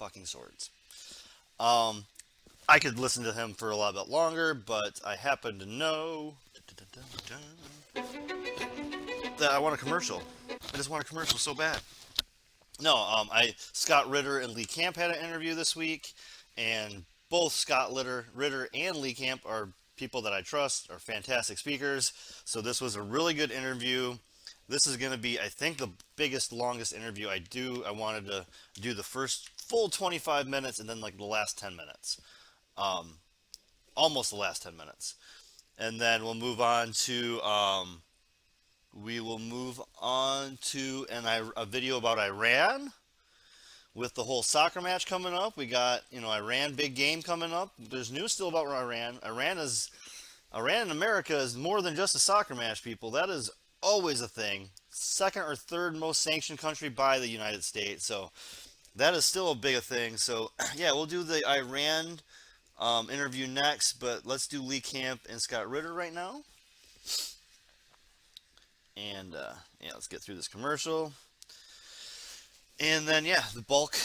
fucking swords. Um, I could listen to him for a lot bit longer, but I happen to know that I want a commercial. I just want a commercial so bad. No, I Scott Ritter and Lee Camp had an interview this week, and both Ritter and Lee Camp are people that I trust, are fantastic speakers. So this was a really good interview. This is going to be, I think, the biggest, longest interview I do. I wanted to do the first full 25 minutes and then like the last 10 minutes, almost the last 10 minutes, and then we will move on to a video about Iran with the whole soccer match coming up. We got, Iran big game coming up. There's news still about Iran. Iran in America is more than just a soccer match, people. That is always a thing. Second or third most sanctioned country by the United States. So that is still a big a thing. So yeah, we'll do the Iran interview next, but let's do Lee Camp and Scott Ritter right now. And yeah, let's get through this commercial. And then yeah, the bulk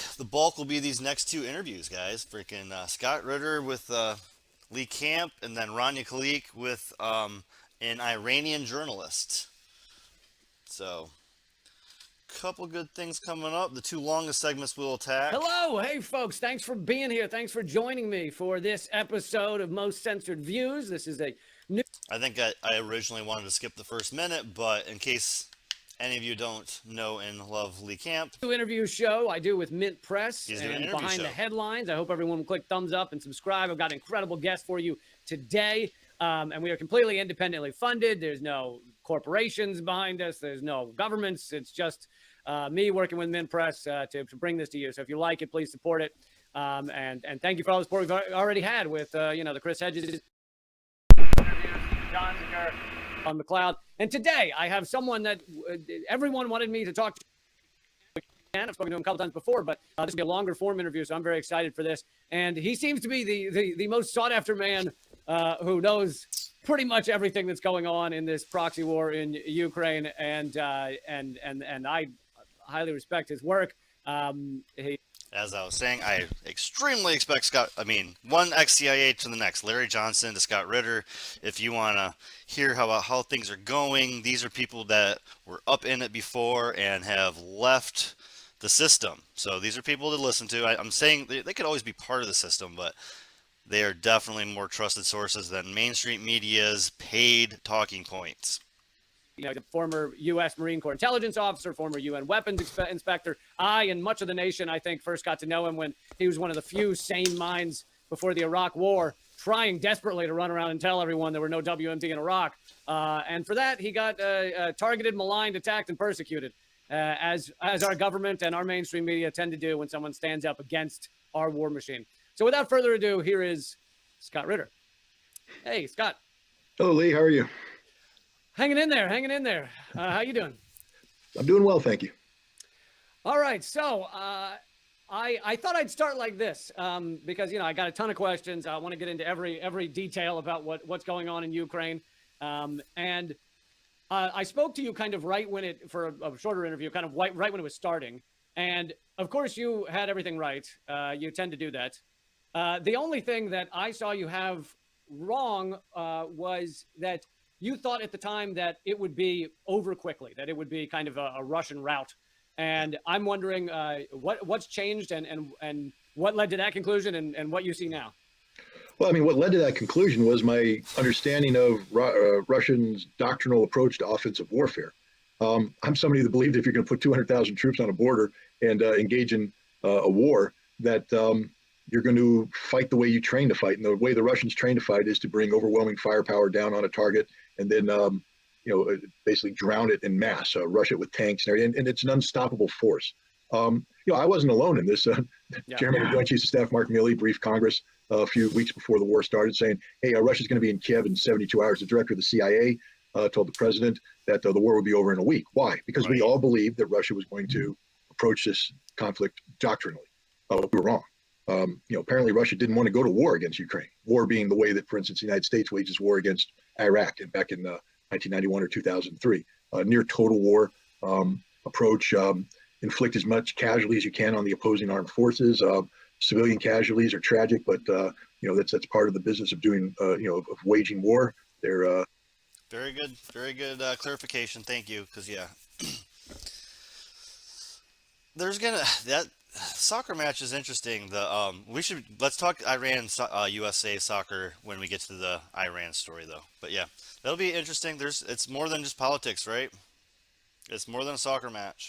will be these next two interviews, guys. Freaking Scott Ritter with Lee Camp, and then Rania Khalek with an Iranian journalist. So, couple good things coming up. The two longest segments we'll attack. Hello, hey folks, thanks for being here. Thanks for joining me for this episode of Most Censored Views. This is a new... I think I originally wanted to skip the first minute, but in case any of you don't know and love Lee Camp, interview show I do with Mint Press He's doing an and interview Behind show. the Headlines. I hope everyone will click thumbs up and subscribe. I've got an incredible guest for you today, and we are completely independently funded. There's no corporations behind us. There's no governments. It's just me working with Mint Press to bring this to you. So if you like it, please support it. And thank you for all the support we've already had with, the Chris Hedges, John Zinger, on McLeod. And today I have someone that everyone wanted me to talk to. I've spoken to him a couple times before, but this will be a longer form interview, so I'm very excited for this. And he seems to be the most sought after man who knows pretty much everything that's going on in this proxy war in Ukraine, and I highly respect his work. As I was saying, I extremely expect one ex-CIA to the next, Larry Johnson to Scott Ritter. If you want to hear how things are going, these are people that were up in it before and have left the system. So these are people to listen to. I'm saying they could always be part of the system, but they are definitely more trusted sources than mainstream media's paid talking points. The former U.S. Marine Corps intelligence officer, former UN weapons inspector. I and much of the nation, I think, first got to know him when he was one of the few sane minds before the Iraq War, trying desperately to run around and tell everyone there were no WMD in Iraq. And for that, he got targeted, maligned, attacked, and persecuted, as our government and our mainstream media tend to do when someone stands up against our war machine. So without further ado, here is Scott Ritter. Hey, Scott. Hello, Lee. How are you? Hanging in there. How you doing? I'm doing well, thank you. All right. So I thought I'd start like this because, I got a ton of questions. I want to get into every detail about what's going on in Ukraine. And I spoke to you kind of right when for a shorter interview, kind of right when it was starting. And of course, you had everything right. You tend to do that. The only thing that I saw you have wrong was that you thought at the time that it would be over quickly, that it would be kind of a Russian rout. And I'm wondering what's changed and what led to that conclusion and what you see now. Well, what led to that conclusion was my understanding of Russians' doctrinal approach to offensive warfare. I'm somebody that believed if you're going to put 200,000 troops on a border and engage in a war, that you're going to fight the way you train to fight. And the way the Russians train to fight is to bring overwhelming firepower down on a target and then, basically drown it in mass, rush it with tanks and everything. And it's an unstoppable force. I wasn't alone in this. Chairman of the Joint Chiefs of Staff, Mark Milley, briefed Congress a few weeks before the war started saying, hey, Russia's going to be in Kiev in 72 hours. The director of the CIA told the president that the war would be over in a week. Why? Because we all believed that Russia was going to approach this conflict doctrinally. We were wrong. Apparently Russia didn't want to go to war against Ukraine. War being the way that, for instance, the United States wages war against Iraq back in 1991 or 2003. Near total war approach. inflict as much casualty as you can on the opposing armed forces. Civilian casualties are tragic, but that's part of the business of doing of waging war. They're Very good clarification. Thank you. Because yeah, that soccer match is interesting. Let's talk Iran USA soccer when we get to the Iran story though. But yeah, that'll be interesting. It's more than just politics, right? It's more than a soccer match.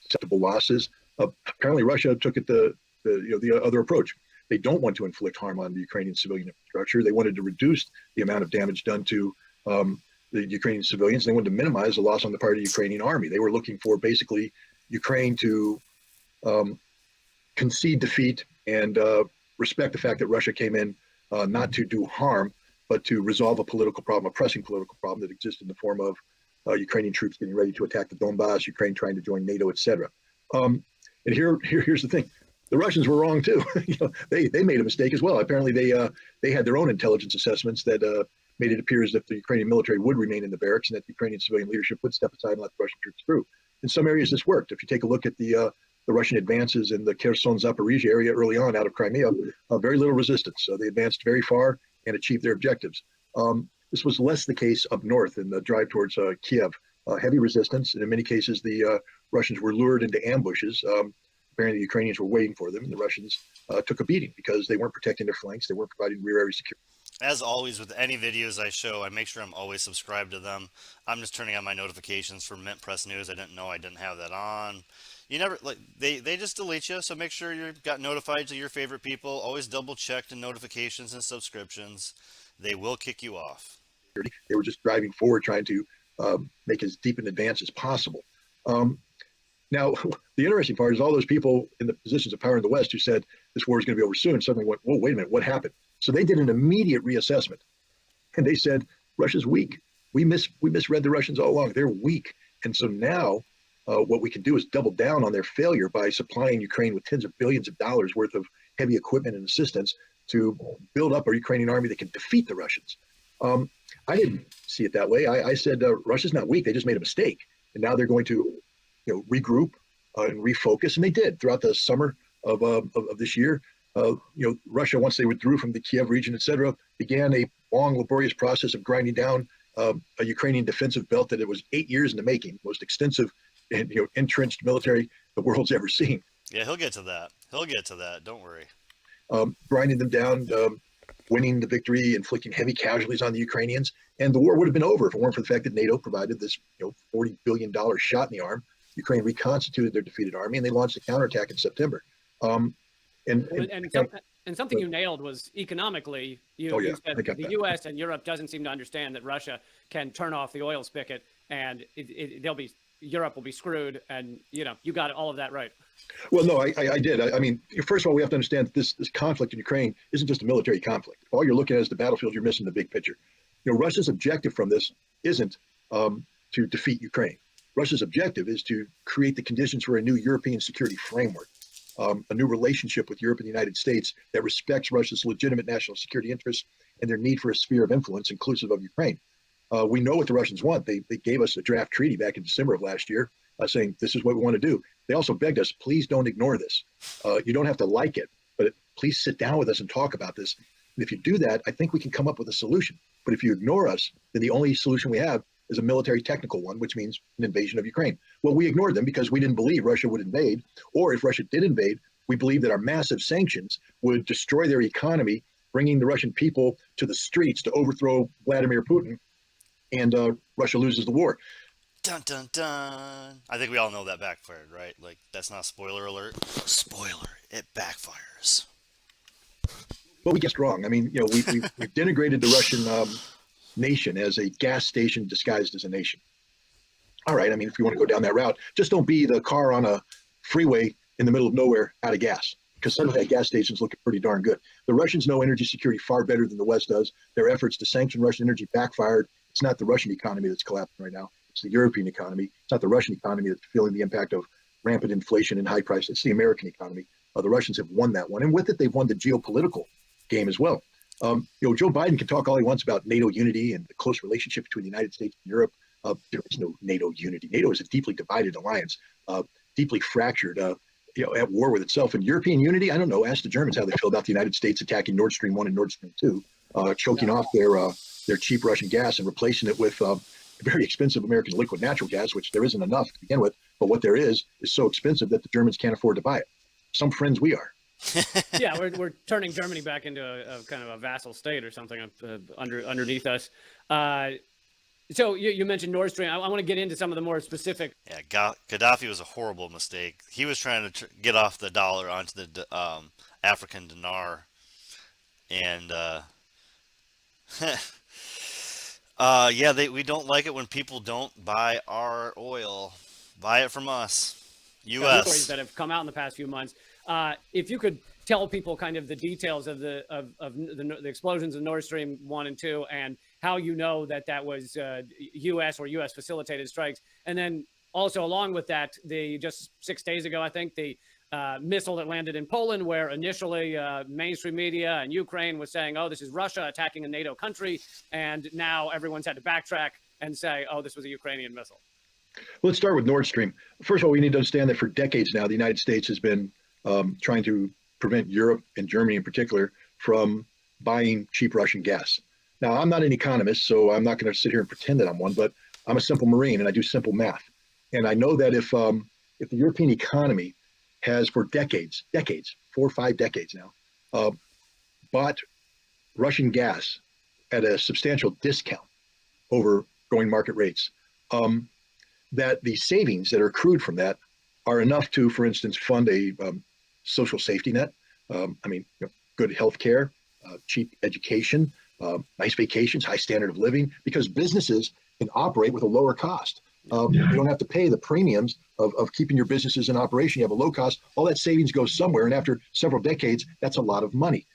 acceptable losses. Apparently, Russia took it the other approach. They don't want to inflict harm on the Ukrainian civilian infrastructure. They wanted to reduce the amount of damage done to the Ukrainian civilians. They wanted to minimize the loss on the part of the Ukrainian army. They were looking for basically Ukraine to concede defeat and respect the fact that Russia came in not to do harm, but to resolve a political problem, a pressing political problem that exists in the form of Ukrainian troops getting ready to attack the Donbass, Ukraine trying to join NATO, etc. And here's the thing: the Russians were wrong too. They made a mistake as well. Apparently, they had their own intelligence assessments that made it appear as if the Ukrainian military would remain in the barracks and that the Ukrainian civilian leadership would step aside and let the Russian troops through. In some areas, this worked. If you take a look at the Russian advances in the Kherson Zaporizhia area early on out of Crimea, very little resistance. So they advanced very far and achieved their objectives. This was less the case up north in the drive towards Kiev. Heavy resistance, and in many cases, the Russians were lured into ambushes. Apparently, the Ukrainians were waiting for them, and the Russians took a beating because they weren't protecting their flanks. They weren't providing rear area security. As always, with any videos I show, I make sure I'm always subscribed to them. I'm just turning on my notifications for Mint Press News. I didn't know I didn't have that on. You never they just delete you, so make sure you've got notified to your favorite people. Always double check the notifications and subscriptions. They will kick you off. They were just driving forward, trying to make as deep an advance as possible. Now, the interesting part is all those people in the positions of power in the West who said this war is going to be over soon suddenly went, whoa, wait a minute, what happened? So they did an immediate reassessment, and they said Russia's weak. We misread the Russians all along. They're weak, and so now what we can do is double down on their failure by supplying Ukraine with tens of billions of dollars worth of heavy equipment and assistance to build up a Ukrainian army that can defeat the Russians. I didn't see it that way. I said Russia's not weak; they just made a mistake, and now they're going to, regroup and refocus, and they did throughout the summer of this year. Russia, once they withdrew from the Kiev region, etc., began a long, laborious process of grinding down a Ukrainian defensive belt that it was 8 years in the making, most extensive and entrenched military the world's ever seen. Yeah, he'll get to that. Don't worry. Grinding them down, winning the victory, inflicting heavy casualties on the Ukrainians, and the war would have been over if it weren't for the fact that NATO provided this $40 billion shot in the arm. Ukraine reconstituted their defeated army, and they launched a counterattack in September. And something you nailed was economically. You said the U.S. and Europe doesn't seem to understand that Russia can turn off the oil spigot, and Europe will be screwed. And you got all of that right. Well, no, I did. I mean, first of all, we have to understand that this conflict in Ukraine isn't just a military conflict. If all you're looking at is the battlefield, you're missing the big picture. Russia's objective from this isn't to defeat Ukraine. Russia's objective is to create the conditions for a new European security framework, a new relationship with Europe and the United States that respects Russia's legitimate national security interests and their need for a sphere of influence inclusive of Ukraine. We know what the Russians want. They gave us a draft treaty back in December of last year saying this is what we want to do. They also begged us, please don't ignore this. You don't have to like it, but please sit down with us and talk about this. And if you do that, I think we can come up with a solution. But if you ignore us, then the only solution we have is a military technical one, which means an invasion of Ukraine. Well, we ignored them because we didn't believe Russia would invade, or if Russia did invade, we believed that our massive sanctions would destroy their economy, bringing the Russian people to the streets to overthrow Vladimir Putin, and Russia loses the war. Dun, dun, dun. I think we all know that backfired, right? Like, that's not a spoiler alert. Spoiler, it backfires. But we guessed wrong. I mean, we've denigrated the Russian nation as a gas station disguised as a nation. All right, I mean, if you want to go down that route, just don't be the car on a freeway in the middle of nowhere out of gas, because suddenly that gas station's looking pretty darn good. The Russians know energy security far better than the West does. Their efforts to sanction Russian energy backfired. It's not the Russian economy that's collapsing right now. It's the European economy. It's not the Russian economy that's feeling the impact of rampant inflation and high prices. It's the American economy. The Russians have won that one. And with it, they've won the geopolitical game as well. Joe Biden can talk all he wants about NATO unity and the close relationship between the United States and Europe. There is no NATO unity. NATO is a deeply divided alliance, deeply fractured, at war with itself. And European unity, I don't know. Ask the Germans how they feel about the United States attacking Nord Stream 1 and Nord Stream 2, choking off their cheap Russian gas and replacing it with very expensive American liquid natural gas, which there isn't enough to begin with. But what there is so expensive that the Germans can't afford to buy it. Some friends we are. Yeah, we're turning Germany back into a kind of a vassal state or something underneath us. So you mentioned Nord Stream. I want to get into some of the more specific. Yeah, Gaddafi was a horrible mistake. He was trying to get off the dollar onto the African dinar, and we don't like it when people don't buy our oil. Buy it from us, U.S. Stories that have come out in the past few months. If you could tell people kind of the details of the explosions of Nord Stream 1 and 2 and how you know that was U.S. or U.S. facilitated strikes. And then also along with that, just 6 days ago, I think, the missile that landed in Poland, where initially mainstream media and Ukraine was saying, oh, this is Russia attacking a NATO country. And now everyone's had to backtrack and say, oh, this was a Ukrainian missile. Let's start with Nord Stream. First of all, we need to understand that for decades now, the United States has been trying to prevent Europe and Germany in particular from buying cheap Russian gas. Now, I'm not an economist, so I'm not going to sit here and pretend that I'm one, but I'm a simple Marine and I do simple math. And I know that if the European economy has for decades, 4 or 5 decades now, bought Russian gas at a substantial discount over going market rates, that the savings that are accrued from that are enough to, for instance, fund a social safety net. Good health care, cheap education, nice vacations, high standard of living, because businesses can operate with a lower cost. You don't have to pay the premiums of keeping your businesses in operation. You have a low cost. All that savings goes somewhere. And after several decades, that's a lot of money.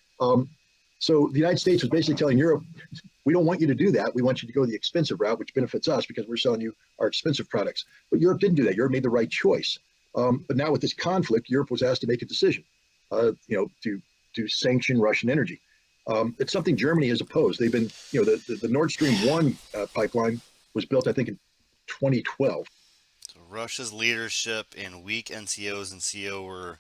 So the United States was basically telling Europe, we don't want you to do that. We want you to go the expensive route, which benefits us because we're selling you our expensive products. But Europe didn't do that. Europe made the right choice. But now with this conflict, Europe was asked to make a decision, to sanction Russian energy. It's something Germany has opposed. They've been, the Nord Stream 1 pipeline was built, I think, in 2012. So Russia's leadership and weak NCOs and CO were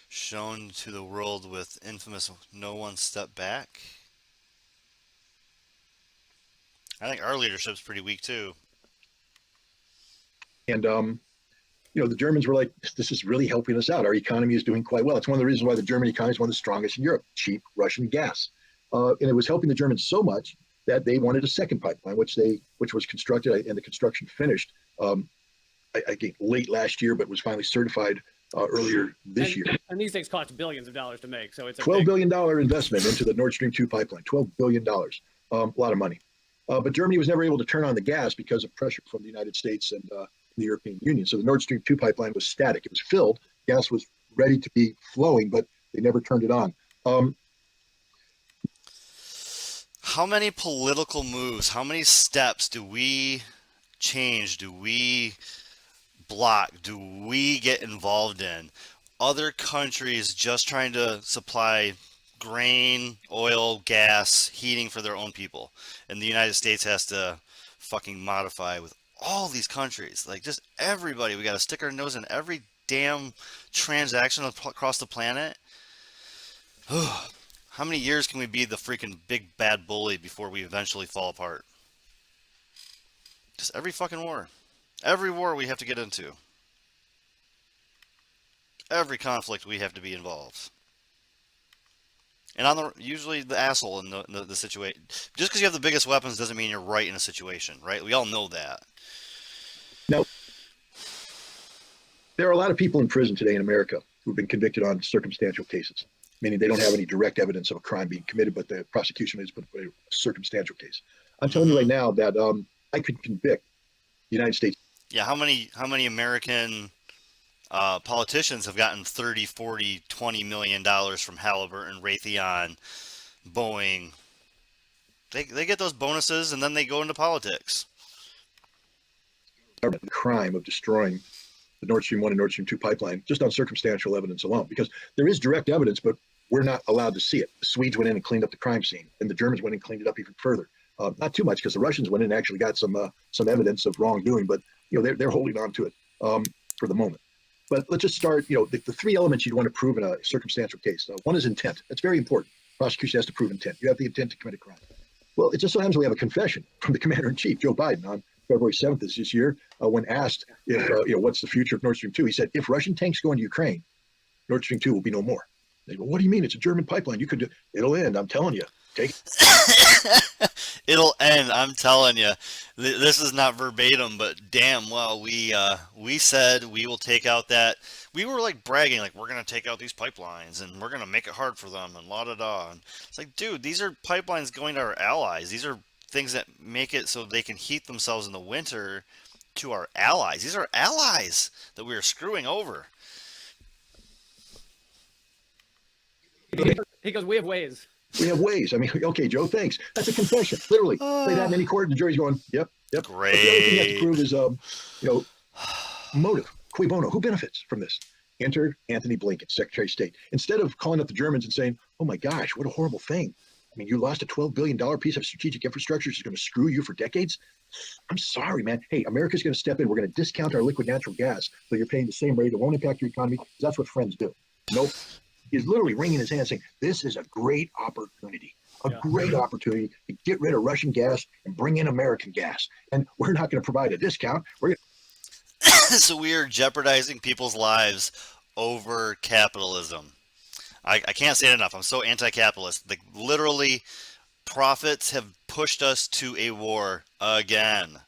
shown to the world with infamous no one step back. I think our leadership's pretty weak too. And the Germans were like, this is really helping us out. Our economy is doing quite well. It's one of the reasons why the German economy is one of the strongest in Europe, cheap Russian gas. And it was helping the Germans so much that they wanted a second pipeline, which was constructed and the construction finished I think late last year, but was finally certified earlier this year. And these things cost billions of dollars to make. So it's a $12 billion investment into the Nord Stream 2 pipeline, $12 billion, a lot of money. But Germany was never able to turn on the gas because of pressure from the United States and the European Union. So the Nord Stream 2 pipeline was static. It was filled. Gas was ready to be flowing, but they never turned it on. How many political moves, how many steps do we change, do we block, do we get involved in? Other countries just trying to supply grain, oil, gas, heating for their own people. And the United States has to fucking modify with all these countries. Like, just everybody. We got to stick our nose in every damn transaction across the planet. How many years can we be the freaking big bad bully before we eventually fall apart? Just every fucking war. Every war we have to get into. Every conflict we have to be involved. And usually the asshole in the situation. Just because you have the biggest weapons doesn't mean you're right in a situation, right? We all know that. Now, there are a lot of people in prison today in America who've been convicted on circumstantial cases, meaning they don't have any direct evidence of a crime being committed, but the prosecution has put a circumstantial case. I'm telling you right now that I could convict the United States. Yeah, how many American politicians have gotten 30, 40, 20 million dollars from Halliburton, Raytheon, Boeing? They get those bonuses and then they go into politics. The crime of destroying the Nord Stream 1 and Nord Stream 2 pipeline just on circumstantial evidence alone, because there is direct evidence, but we're not allowed to see it. The Swedes went in and cleaned up the crime scene, and the Germans went in and cleaned it up even further. Not too much, because the Russians went in and actually got some evidence of wrongdoing, but they're holding on to it for the moment. But let's just start, the three elements you'd want to prove in a circumstantial case. One is intent. That's very important. Prosecution has to prove intent. You have the intent to commit a crime. Well, it just so happens we have a confession from the commander-in-chief, Joe Biden, on February 7th this year, when asked if, what's the future of Nord Stream 2, he said, if Russian tanks go into Ukraine, Nord Stream 2 will be no more. They go, what do you mean? It's a German pipeline. You could do, it'll end. I'm telling you. Take it. It'll end. I'm telling you. This is not verbatim, but damn well we said we will take out that. We were like bragging, like we're gonna take out these pipelines and we're gonna make it hard for them and la da da. And it's like, dude, these are pipelines going to our allies. These are things that make it so they can heat themselves in the winter to our allies. These are allies that we are screwing over. He goes, we have ways. We have ways. I mean, okay, Joe, thanks. That's a confession, literally. Play that in any court, and the jury's going, yep. Great. But the other thing you have to prove is, motive. Cui bono. Who benefits from this? Enter Anthony Blinken, Secretary of State. Instead of calling up the Germans and saying, oh my gosh, what a horrible thing. I mean, you lost a $12 billion piece of strategic infrastructure. It's going to screw you for decades. I'm sorry, man. Hey, America's going to step in. We're going to discount our liquid natural gas so you're paying the same rate. It won't impact your economy. That's what friends do. Nope. He's literally wringing his hands saying, this is a great opportunity, great opportunity to get rid of Russian gas and bring in American gas. And we're not going to provide a discount. So we are jeopardizing people's lives over capitalism. I can't say it enough. I'm so anti-capitalist. Like, literally, profits have pushed us to a war again.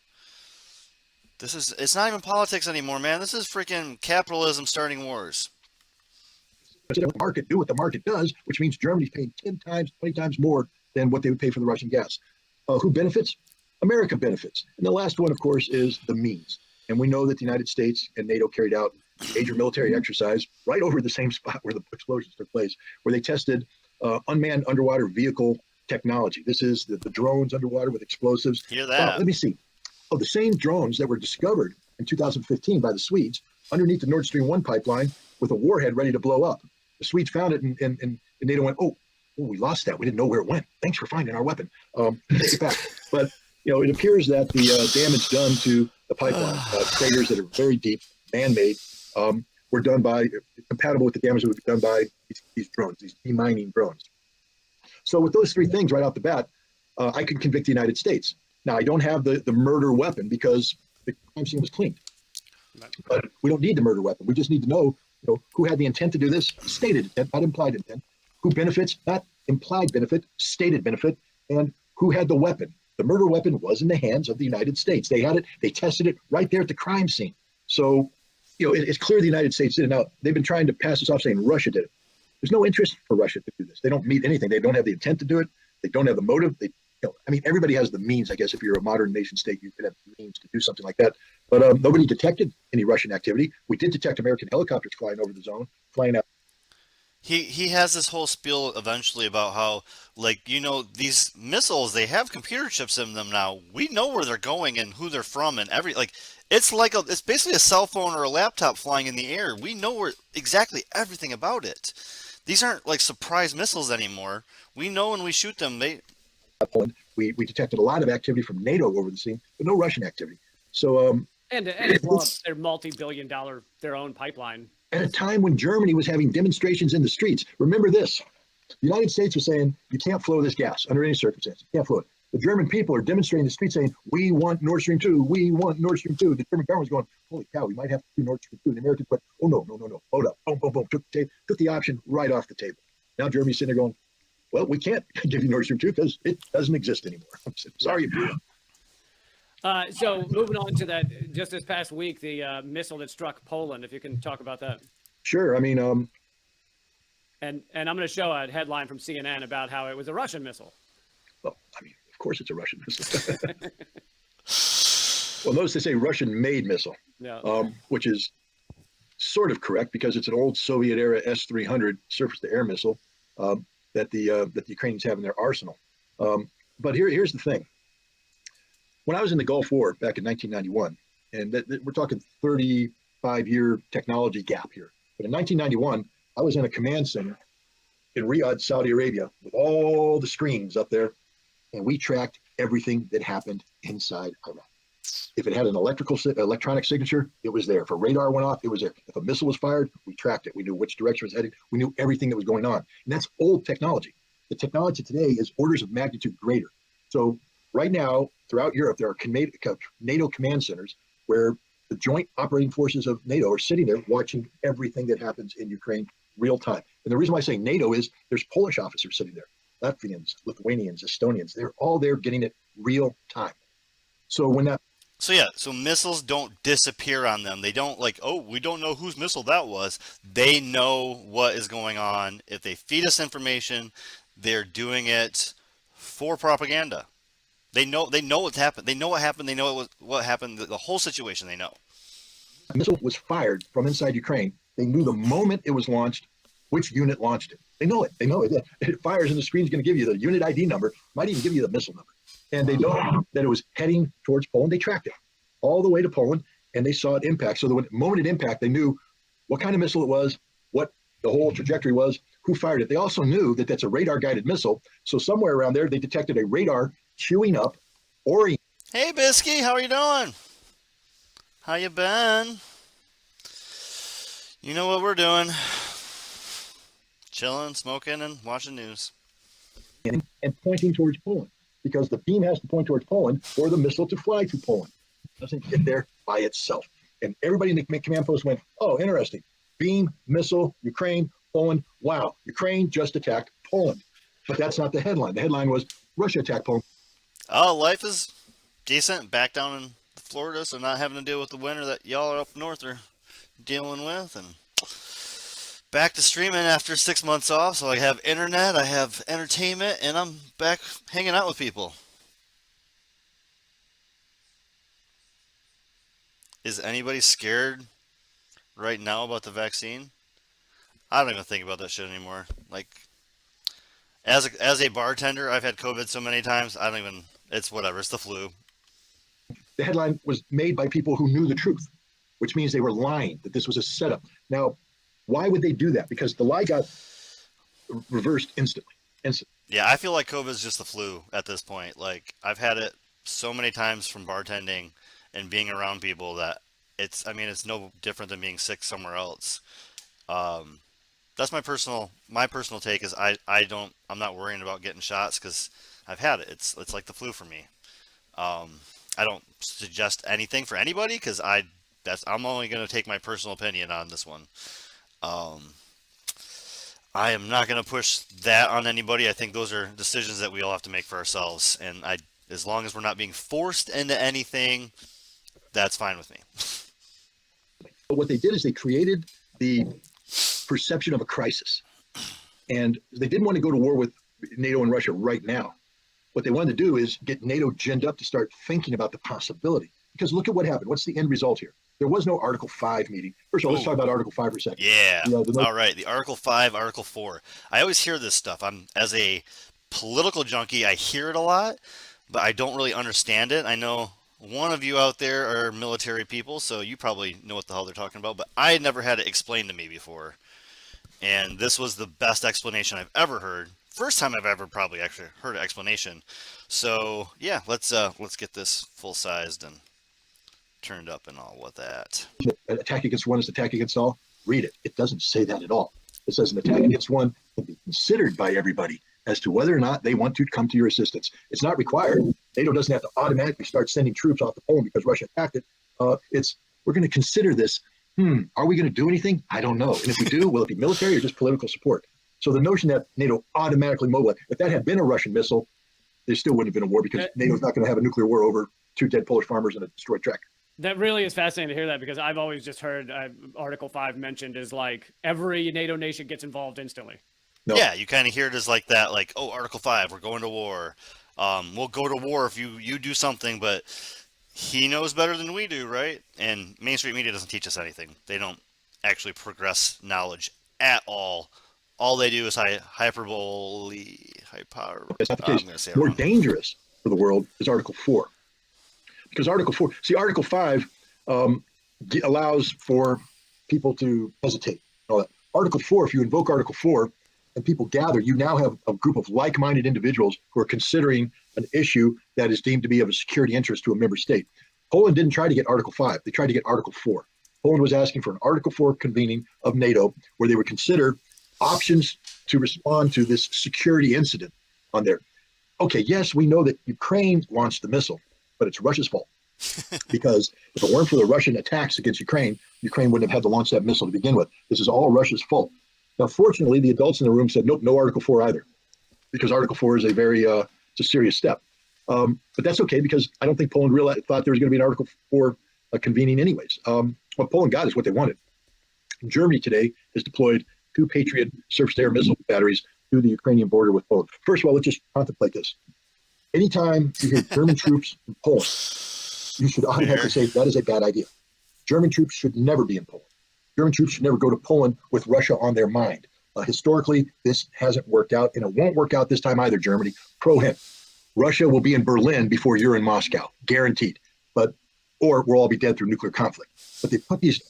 It's not even politics anymore, man. This is freaking capitalism starting wars. The market do what the market does, which means Germany's paying 10 times, 20 times more than what they would pay for the Russian gas. Who benefits? America benefits. And the last one, of course, is the means. And we know that the United States and NATO carried out a major military exercise right over the same spot where the explosions took place, where they tested unmanned underwater vehicle technology. This is the drones underwater with explosives. Hear that? Let me see. The same drones that were discovered in 2015 by the Swedes underneath the Nord Stream 1 pipeline with a warhead ready to blow up. The Swedes found it, and NATO went, oh, we lost that. We didn't know where it went. Thanks for finding our weapon. Take it back. But, it appears that the damage done to the pipeline, craters that are very deep, man-made, were done by, compatible with the damage that was done by these drones, these demining drones. So with those three things right off the bat, I could convict the United States. Now, I don't have the murder weapon because the crime scene was cleaned. But we don't need the murder weapon. We just need to know, who had the intent to do this, stated intent, not implied intent, who benefits, not implied benefit, stated benefit, and who had the weapon. The murder weapon was in the hands of the United States. They had it, they tested it right there at the crime scene. So, it's clear the United States did it. Now, they've been trying to pass this off saying Russia did it. There's no interest for Russia to do this. They don't meet anything. They don't have the intent to do it. They don't have the motive. Everybody has the means, I guess. If you're a modern nation state, you could have the means to do something like that. But nobody detected any Russian activity. We did detect American helicopters flying over the zone, flying out. He has this whole spiel eventually about how, these missiles, they have computer chips in them now. We know where they're going and who they're from and it's basically a cell phone or a laptop flying in the air. We know exactly everything about it. These aren't like surprise missiles anymore. We know when we shoot them, Poland. We detected a lot of activity from NATO over the scene, but no Russian activity. So and as well, their multi-billion-dollar their own pipeline. At a time when Germany was having demonstrations in the streets. Remember this: the United States was saying you can't flow this gas under any circumstance. You can't flow it. The German people are demonstrating in the streets saying we want Nord Stream 2. We want Nord Stream 2. The German government was going, holy cow, we might have to do Nord Stream 2. And the Americans went, oh no, hold up, boom, boom, boom. Took the option right off the table. Now Germany's sitting there going, well, we can't give you Nord Stream 2 because it doesn't exist anymore. I'm sorry. So moving on to that, just this past week, the missile that struck Poland, if you can talk about that. Sure. And I'm going to show a headline from CNN about how it was a Russian missile. Well, of course it's a Russian missile. Well, notice they say Russian-made missile, which is sort of correct because it's an old Soviet-era S-300 surface-to-air missile that the Ukrainians have in their arsenal. But here's the thing. When I was in the Gulf War back in 1991, and we're talking 35-year technology gap here. But in 1991, I was in a command center in Riyadh, Saudi Arabia, with all the screens up there, and we tracked everything that happened inside Iraq. If it had an electronic signature, it was there. If a radar went off, it was there. If a missile was fired, we tracked it. We knew which direction it was headed. We knew everything that was going on. And that's old technology. The technology today is orders of magnitude greater. So right now, throughout Europe, there are NATO command centers where the joint operating forces of NATO are sitting there watching everything that happens in Ukraine real time. And the reason why I say NATO is there's Polish officers sitting there, Latvians, Lithuanians, Estonians. They're all there getting it real time. So when that So missiles don't disappear on them. They don't like, oh, we don't know whose missile that was. They know what is going on. If they feed us information, they're doing it for propaganda. They know what's happened. They know what happened. They know what happened. The whole situation they know. a missile was fired from inside Ukraine, they knew the moment it was launched, which unit launched it. They know it. They know it. It fires and the screen's going to give you the unit ID number, might even give you the missile number. And they know that it was heading towards Poland. They tracked it all the way to Poland and they saw it impact. So the moment it impacted, they knew what kind of missile it was, what the whole trajectory was, who fired it. They also knew that that's a radar guided missile. So somewhere around there, they detected a radar queuing up oriented. Hey, Bisky, how are you doing? How you been? You know what we're doing. Chilling, smoking, and watching news. And pointing towards Poland because the beam has to point towards Poland for the missile to fly to Poland. It doesn't get there by itself. And everybody in the command post went, oh, interesting. Beam, missile, Ukraine, Poland. Wow, Ukraine just attacked Poland. But that's not the headline. The headline was Russia attacked Poland. Oh, life is decent back down in Florida, so not having to deal with the winter that y'all are up north are dealing with. And back to streaming after 6 months off, so I have internet, I have entertainment, and I'm back hanging out with people. Is anybody scared right now about the vaccine? I don't even think about that shit anymore. Like, as a bartender, I've had COVID so many times, I don't even, it's whatever, it's the flu. The headline was made by people who knew the truth, which means they were lying, that this was a setup. Now, why would they do that? Because the lie got reversed instantly. Yeah, I feel like COVID is just the flu at this point. Like, I've had it so many times from bartending and being around people that it's no different than being sick somewhere else. That's my personal take is I'm not worrying about getting shots because I've had it. It's like the flu for me. I don't suggest anything for anybody because I'm only going to take my personal opinion on this one. I am not going to push that on anybody. I think those are decisions that we all have to make for ourselves. And as long as we're not being forced into anything, that's fine with me. But what they did is they created the perception of a crisis. And they didn't want to go to war with NATO and Russia right now. What they wanted to do is get NATO ginned up to start thinking about the possibility. Because look at what happened. What's the end result here? There was no Article 5 meeting. First of all, let's talk about Article 5 for a second. Yeah. All right. The Article 5, Article 4. I always hear this stuff. As a political junkie, I hear it a lot, but I don't really understand it. I know one of you out there are military people, so you probably know what the hell they're talking about, but I had never had it explained to me before. And this was the best explanation I've ever heard. First time I've ever probably actually heard an explanation. So yeah, let's get this full-sized and turned up and all with that. Attack against one is attack against all. Read it. It doesn't say that at all. It says an attack against one can be considered by everybody as to whether or not they want to come to your assistance. It's not required. NATO doesn't have to automatically start sending troops off the Poland because Russia attacked it. We're going to consider this. Are we going to do anything? I don't know. And if we do, will it be military or just political support? So the notion that NATO automatically mobilized, if that had been a Russian missile, there still wouldn't have been a war because NATO's not going to have a nuclear war over 2 dead Polish farmers and a destroyed tractor. That really is fascinating to hear that because I've always just heard Article 5 mentioned as like every NATO nation gets involved instantly. No. Yeah, you kind of hear it as like that, like, oh, Article 5, we're going to war. We'll go to war if you do something, but he knows better than we do, right? And mainstream media doesn't teach us anything. They don't actually progress knowledge at all. All they do is hyperbole. That's not the case. More dangerous for the world is Article 4. Because Article 5 allows for people to hesitate. All that. Article 4, if you invoke Article 4 and people gather, you now have a group of like-minded individuals who are considering an issue that is deemed to be of a security interest to a member state. Poland didn't try to get Article 5. They tried to get Article 4. Poland was asking for an Article 4 convening of NATO where they would consider options to respond to this security incident on there. Okay, yes, we know that Ukraine launched the missile, but it's Russia's fault. Because if it weren't for the Russian attacks against Ukraine, Ukraine wouldn't have had to launch that missile to begin with. This is all Russia's fault. Now, fortunately, the adults in the room said, nope, no Article 4 either, because Article 4 is a very it's a serious step. But that's okay, because I don't think Poland thought there was going to be an Article 4 convening anyways. What Poland got is what they wanted. Germany today has deployed 2 Patriot surface-to-air missile batteries to the Ukrainian border with Poland. First of all, let's just contemplate this. Anytime you hear German troops in Poland, you should automatically say that is a bad idea. German troops should never be in Poland. German troops should never go to Poland with Russia on their mind. Historically, this hasn't worked out, and it won't work out this time either, Germany. Pro hint. Russia will be in Berlin before you're in Moscow, guaranteed. Or we'll all be dead through nuclear conflict. But they put these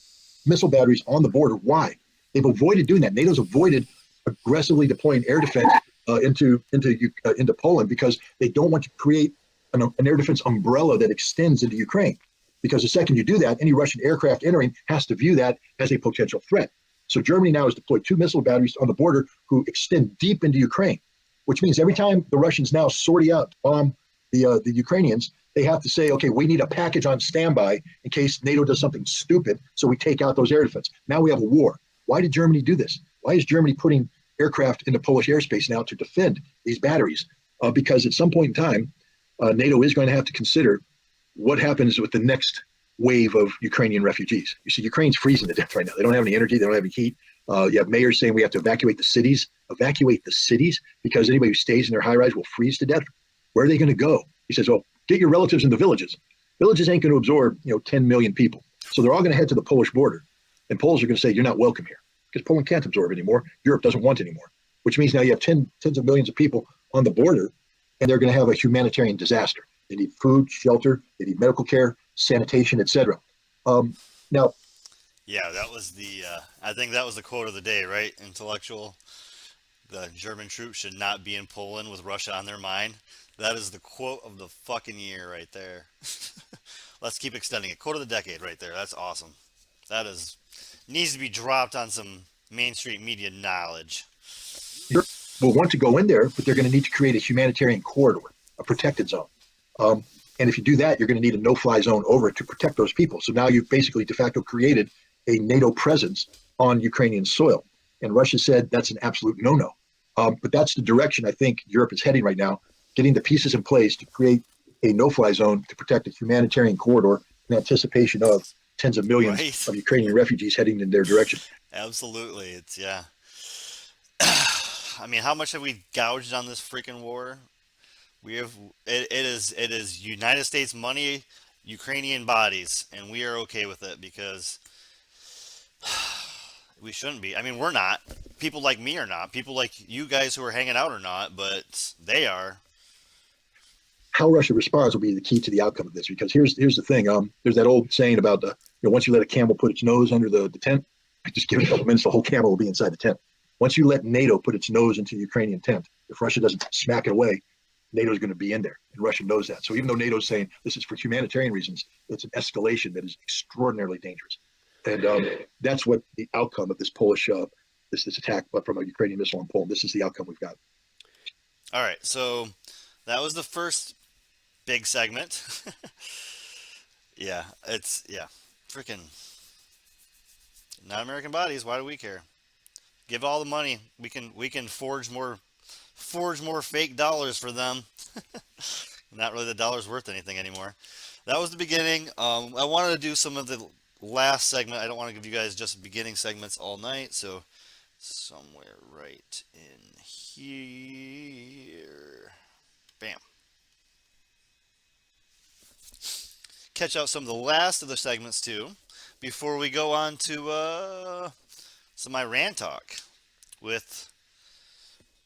missile batteries on the border. Why? They've avoided doing that. NATO's avoided aggressively deploying air defense into Poland because they don't want to create an air defense umbrella that extends into Ukraine. Because the second you do that, any Russian aircraft entering has to view that as a potential threat. So Germany now has deployed 2 missile batteries on the border who extend deep into Ukraine, which means every time the Russians now sortie out bomb the Ukrainians, they have to say, okay, we need a package on standby in case NATO does something stupid, so we take out those air defense. Now we have a war. Why did Germany do this? Why is Germany putting aircraft into Polish airspace now to defend these batteries? Because at some point in time, NATO is going to have to consider what happens with the next wave of Ukrainian refugees. You see, Ukraine's freezing to death right now. They don't have any energy. They don't have any heat. You have mayors saying we have to evacuate the cities. Evacuate the cities because anybody who stays in their high rise will freeze to death. Where are they going to go? He says, well, get your relatives in the villages. Villages ain't going to absorb, 10 million people. So they're all going to head to the Polish border. And Poles are going to say, you're not welcome here because Poland can't absorb anymore. Europe doesn't want anymore, which means now you have tens of millions of people on the border and they're going to have a humanitarian disaster. They need food, shelter, they need medical care, sanitation, etc. Now, yeah, that was I think that was the quote of the day, right? Intellectual. The German troops should not be in Poland with Russia on their mind. That is the quote of the fucking year right there. Let's keep extending it. Quote of the decade right there. That's awesome. That needs to be dropped on some mainstream media knowledge. Europe will want to go in there, but they're going to need to create a humanitarian corridor, a protected zone. And if you do that, you're going to need a no-fly zone over it to protect those people. So now you've basically de facto created a NATO presence on Ukrainian soil. And Russia said that's an absolute no-no. But that's the direction I think Europe is heading right now, getting the pieces in place to create a no-fly zone to protect a humanitarian corridor in anticipation of tens of millions of Ukrainian refugees heading in their direction. Absolutely. Yeah. I mean, how much have we gouged on this freaking war? It is United States money, Ukrainian bodies, and we are okay with it because we shouldn't be. I mean, we're not. People like me are not. People like you guys who are hanging out are not, but they are. How Russia responds will be the key to the outcome of this, because here's the thing. There's that old saying about once you let a camel put its nose under the tent, just give it a couple minutes, the whole camel will be inside the tent. Once you let NATO put its nose into the Ukrainian tent, if Russia doesn't smack it away, NATO is going to be in there, and Russia knows that. So even though NATO is saying this is for humanitarian reasons, it's an escalation that is extraordinarily dangerous, and that's what the outcome of this Polish this attack from a Ukrainian missile on Poland. This is the outcome we've got. All right, so that was the first big segment. Freaking not American bodies. Why do we care? Give all the money. We can forge more fake dollars for them. Not really the dollar's worth anything anymore. That was the beginning. I wanted to do some of the last segment. I don't want to give you guys just beginning segments all night, so somewhere right in here. Bam. Catch out some of the last of the segments too before we go on to some Iran talk with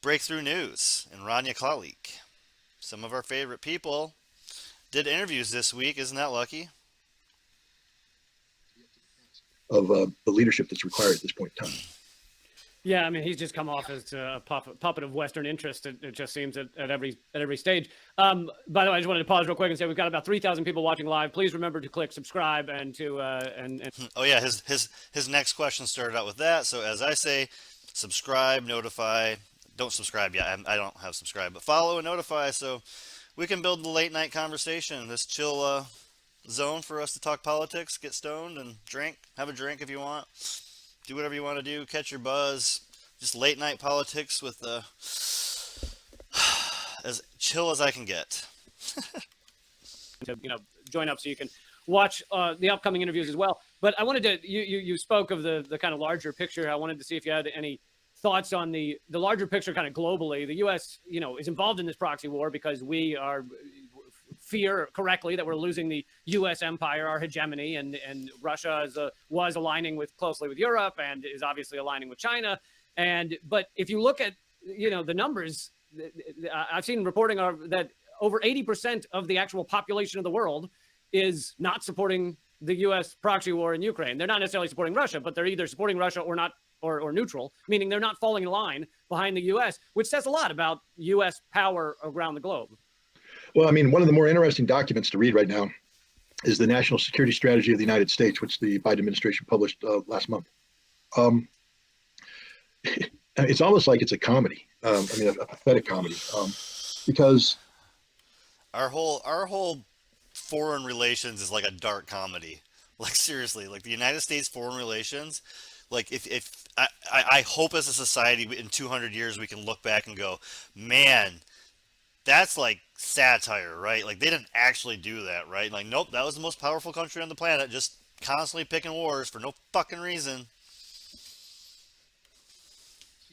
Breakthrough News and Rania Klalik. Some of our favorite people did interviews this week. Isn't that lucky? Of the leadership that's required at this point in time. Yeah, I mean, he's just come off as a puppet of Western interest. It just seems at every stage. By the way, I just wanted to pause real quick and say we've got about 3,000 people watching live. Please remember to click subscribe and to and Oh yeah, his next question started out with that. So as I say, subscribe, notify. Don't subscribe yet. I don't have subscribe, but follow and notify so we can build the late night conversation. This chill zone for us to talk politics, get stoned, and drink. Have a drink if you want. Do whatever you want to do. Catch your buzz. Just late night politics with as chill as I can get. to join up so you can watch the upcoming interviews as well. But I wanted to you spoke of the kind of larger picture. I wanted to see if you had any thoughts on the larger picture kind of globally. The U.S. is involved in this proxy war because we are fear correctly that we're losing the U.S. empire, our hegemony, and Russia was aligning closely with Europe and is obviously aligning with China. But if you look at the numbers, I've seen reporting that over 80% of the actual population of the world is not supporting the U.S. proxy war in Ukraine. They're not necessarily supporting Russia, but they're either supporting Russia or not, or neutral, meaning they're not falling in line behind the U.S., which says a lot about U.S. power around the globe. Well, I mean, one of the more interesting documents to read right now is the National Security Strategy of the United States, which the Biden administration published last month. It's almost like it's a comedy. I mean, a pathetic comedy, because our whole foreign relations is like a dark comedy. Like seriously, like the United States foreign relations. Like if I hope as a society in 200 years we can look back and go, man, that's like satire, right? Like they didn't actually do that, right? Like nope, that was the most powerful country on the planet, just constantly picking wars for no fucking reason.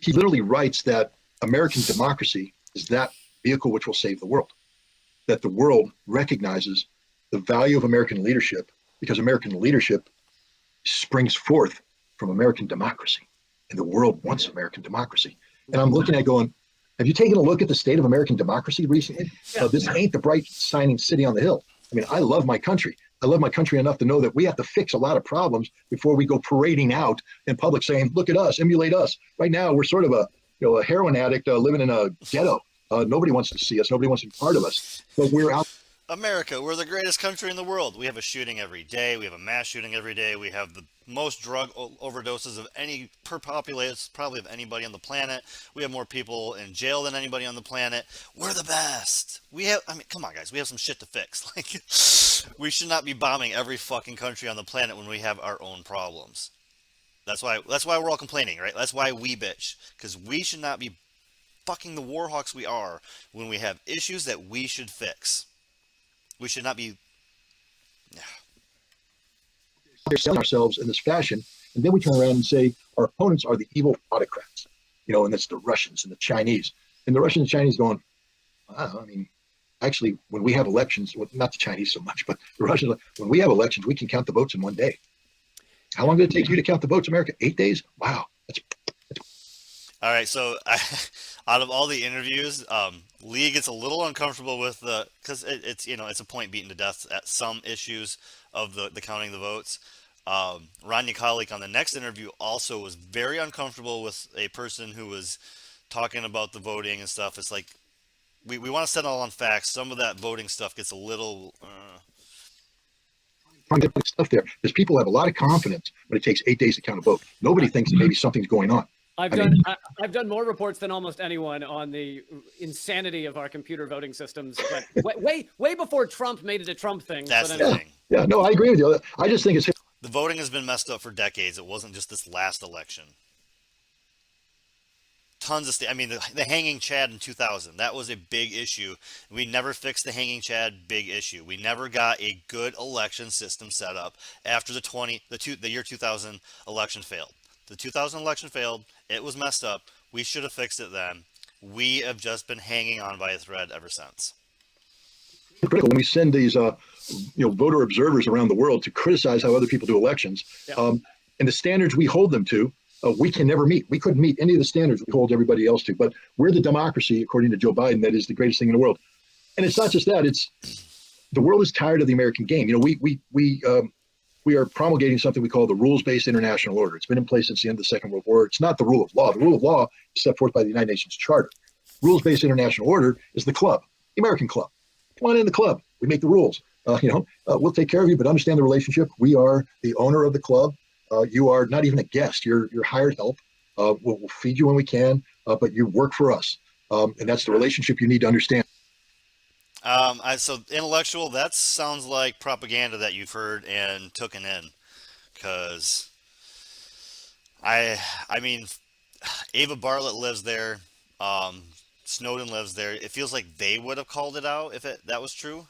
he literally writes that American democracy is that vehicle which will save the world, that the world recognizes the value of American leadership because American leadership springs forth from American democracy, and the world wants American democracy. And I'm looking at going, have you taken a look at the state of American democracy recently? Yeah. This ain't the bright shining city on the hill. I mean, I love my country. I love my country enough to know that we have to fix a lot of problems before we go parading out in public saying, look at us, emulate us. Right now, we're sort of a heroin addict living in a ghetto. Nobody wants to see us. Nobody wants to be part of us. But we're out. America, we're the greatest country in the world. We have a shooting every day. We have a mass shooting every day. We have the most drug overdoses of any per populace, probably of anybody on the planet. We have more people in jail than anybody on the planet. We're the best. We have, I mean, come on, guys. We have some shit to fix. Like, we should not be bombing every fucking country on the planet when we have our own problems. That's why we're all complaining, right? That's why we bitch, because we should not be fucking the war hawks we are when we have issues that we should fix. We should not be. They're selling ourselves in this fashion, and then we turn around and say our opponents are the evil autocrats, and it's the Russians and the Chinese. And the Russians and Chinese going, wow, I mean, actually, when we have elections, well, not the Chinese so much, but the Russians, when we have elections, we can count the votes in one day. How long did it take you to count the votes, America? 8 days? Wow. All right, so out of all the interviews, Lee gets a little uncomfortable with because it's it's a point beaten to death at some issues of the counting the votes. Ron Nikolic on the next interview also was very uncomfortable with a person who was talking about the voting and stuff. It's like we want to settle on facts. Some of that voting stuff gets a little. Trying to put stuff there because people have a lot of confidence when it takes 8 days to count a vote. Nobody thinks that maybe something's going on. I've done more reports than almost anyone on the insanity of our computer voting systems, but way before Trump made it a Trump thing. That's the thing. Yeah, no, I agree with you. I just think it's the voting has been messed up for decades. It wasn't just this last election. Tons of I mean, the hanging Chad in 2000, that was a big issue. We never fixed the hanging Chad big issue. We never got a good election system set up after the year 2000 election failed. The 2000 election failed. It was messed up. We should have fixed it then. We have just been hanging on by a thread ever since. critical when we send these, voter observers around the world to criticize how other people do elections. Yeah. And the standards we hold them to, we can never meet. We couldn't meet any of the standards we hold everybody else to. But we're the democracy, according to Joe Biden, that is the greatest thing in the world. And it's not just that. It's the world is tired of the American game. We we are promulgating something we call the rules-based international order. It's been in place since the end of the Second World War. It's not the rule of law. The rule of law is set forth by the United Nations Charter. Rules-based international order is the club, the American club. Come on in the club. We make the rules. We'll take care of you, but understand the relationship. We are the owner of the club. You are not even a guest. You're hired help. We'll feed you when we can, but you work for us. And that's the relationship you need to understand. So intellectual, that sounds like propaganda that you've heard and taken in, because I mean, Ava Bartlett lives there. Snowden lives there. It feels like they would have called it out if that was true.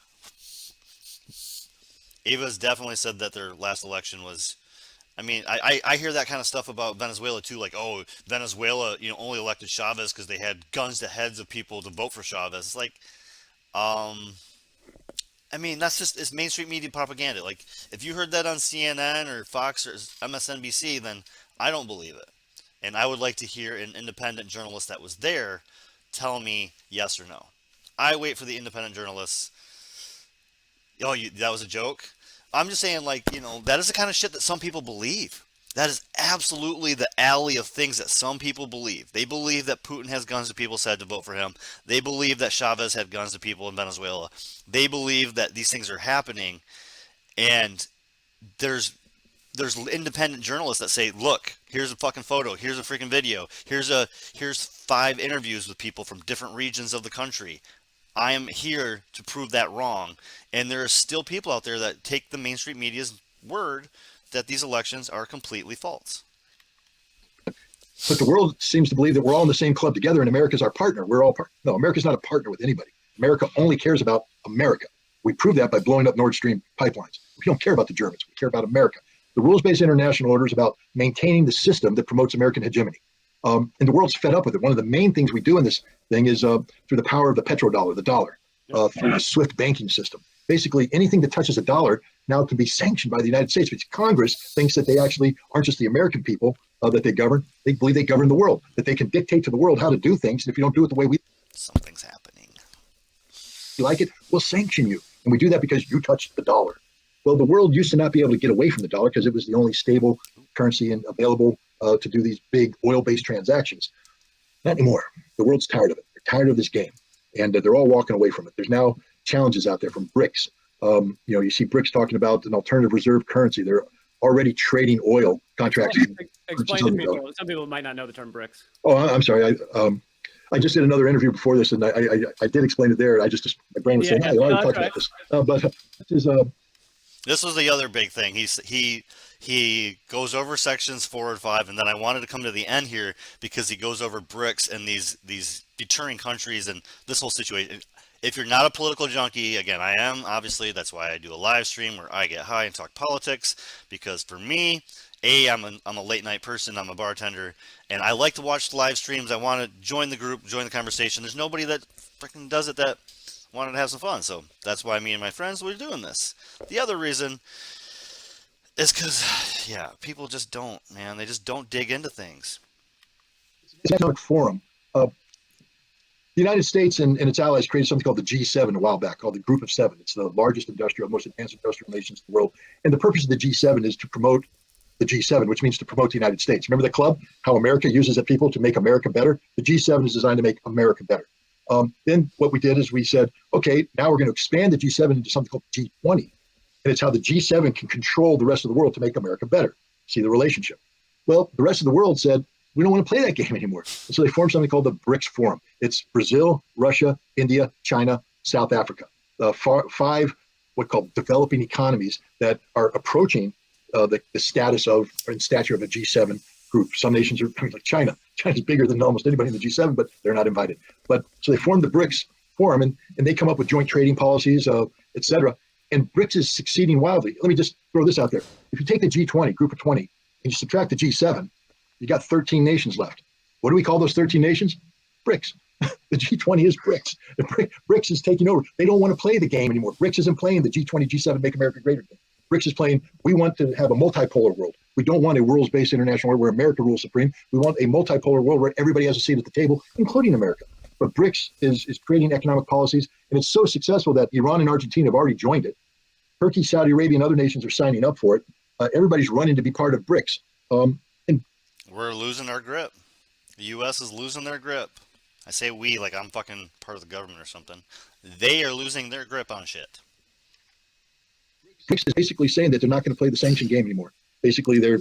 Ava's definitely said that their last election was. I mean, I hear that kind of stuff about Venezuela too, like, oh, Venezuela, only elected Chavez because they had guns to heads of people to vote for Chavez. It's like, I mean, it's mainstream media propaganda. Like, if you heard that on CNN or Fox or MSNBC, then I don't believe it. And I would like to hear an independent journalist that was there tell me yes or no. I wait for the independent journalists. Oh, that was a joke? I'm just saying, like, that is the kind of shit that some people believe. That is absolutely the alley of things that some people believe. They believe that Putin has guns to people said to vote for him. They believe that Chavez had guns to people in Venezuela. They believe that these things are happening. And there's independent journalists that say, look, here's a fucking photo. Here's a freaking video. Here's 5 interviews with people from different regions of the country. I am here to prove that wrong. And there are still people out there that take the mainstream media's word that these elections are completely false. But the world seems to believe that we're all in the same club together and America's our partner. We're all No, America's not a partner with anybody. America only cares about America. We prove that by blowing up Nord Stream pipelines. We don't care about the Germans. We care about America. The rules-based international order is about maintaining the system that promotes American hegemony. And the world's fed up with it. One of the main things we do in this thing is through the power of the petrodollar, the dollar, through the SWIFT banking system. Basically, anything that touches a dollar now can be sanctioned by the United States, because Congress thinks that they actually aren't just the American people that they govern. They believe they govern the world, that they can dictate to the world how to do things. And if you don't do it the way something's happening. You like it, we'll sanction you. And we do that because you touched the dollar. Well, the world used to not be able to get away from the dollar because it was the only stable currency and available to do these big oil-based transactions. Not anymore. The world's tired of it. They're tired of this game. And they're all walking away from it. There's now challenges out there from BRICS. You see BRICS talking about an alternative reserve currency. They're already trading oil contracts. Explain to people. Some people might not know the term BRICS. Oh, I'm sorry. I just did another interview before this, and I did explain it there. My brain was saying, I already talked about this. But this was the other big thing. He goes over sections 4 and 5, and then I wanted to come to the end here because he goes over BRICS and these deterring countries and this whole situation. If you're not a political junkie, again, I am, obviously. That's why I do a live stream where I get high and talk politics, because for me, I'm a late night person. I'm a bartender, and I like to watch live streams. I want to join the group, join the conversation. There's nobody that freaking does it that wanted to have some fun, so that's why me and my friends were doing this. The other reason is because, people just don't, man. They just don't dig into things. It's an economic forum. The United States and its allies created something called the G7 a while back, called the Group of Seven. It's the largest most advanced industrial nations in the world. And the purpose of the G7 is to promote the G7, which means to promote the United States. Remember the club, how America uses the people to make America better? The G7 is designed to make America better. Then what we did is we said, okay, now we're going to expand the G7 into something called the G20. And it's how the G7 can control the rest of the world to make America better. See the relationship. Well, the rest of the world said, we don't want to play that game anymore. And so they formed something called the BRICS Forum. It's Brazil, Russia, India, China, South Africa. 5 what called developing economies that are approaching the status of and stature of a G7 group. Some nations are like China. China's bigger than almost anybody in the G7, but they're not invited. But so they formed the BRICS Forum, and they come up with joint trading policies, et cetera. And BRICS is succeeding wildly. Let me just throw this out there. If you take the G20, group of 20, and you subtract the G7, you got 13 nations left. What do we call those 13 nations? BRICS. The G20 is BRICS. BRICS is taking over. They don't want to play the game anymore. BRICS isn't playing the G20, G7, Make America Great Again. BRICS is playing, we want to have a multipolar world. We don't want a rules-based international world where America rules supreme. We want a multipolar world where everybody has a seat at the table, including America. But BRICS is creating economic policies, and it's so successful that Iran and Argentina have already joined it. Turkey, Saudi Arabia, and other nations are signing up for it. everybody's running to be part of BRICS. And We're losing our grip. The U.S. is losing their grip. I say we like I'm fucking part of the government or something. They are losing their grip on shit. BRICS is basically saying that they're not going to play the sanction game anymore. Basically, they're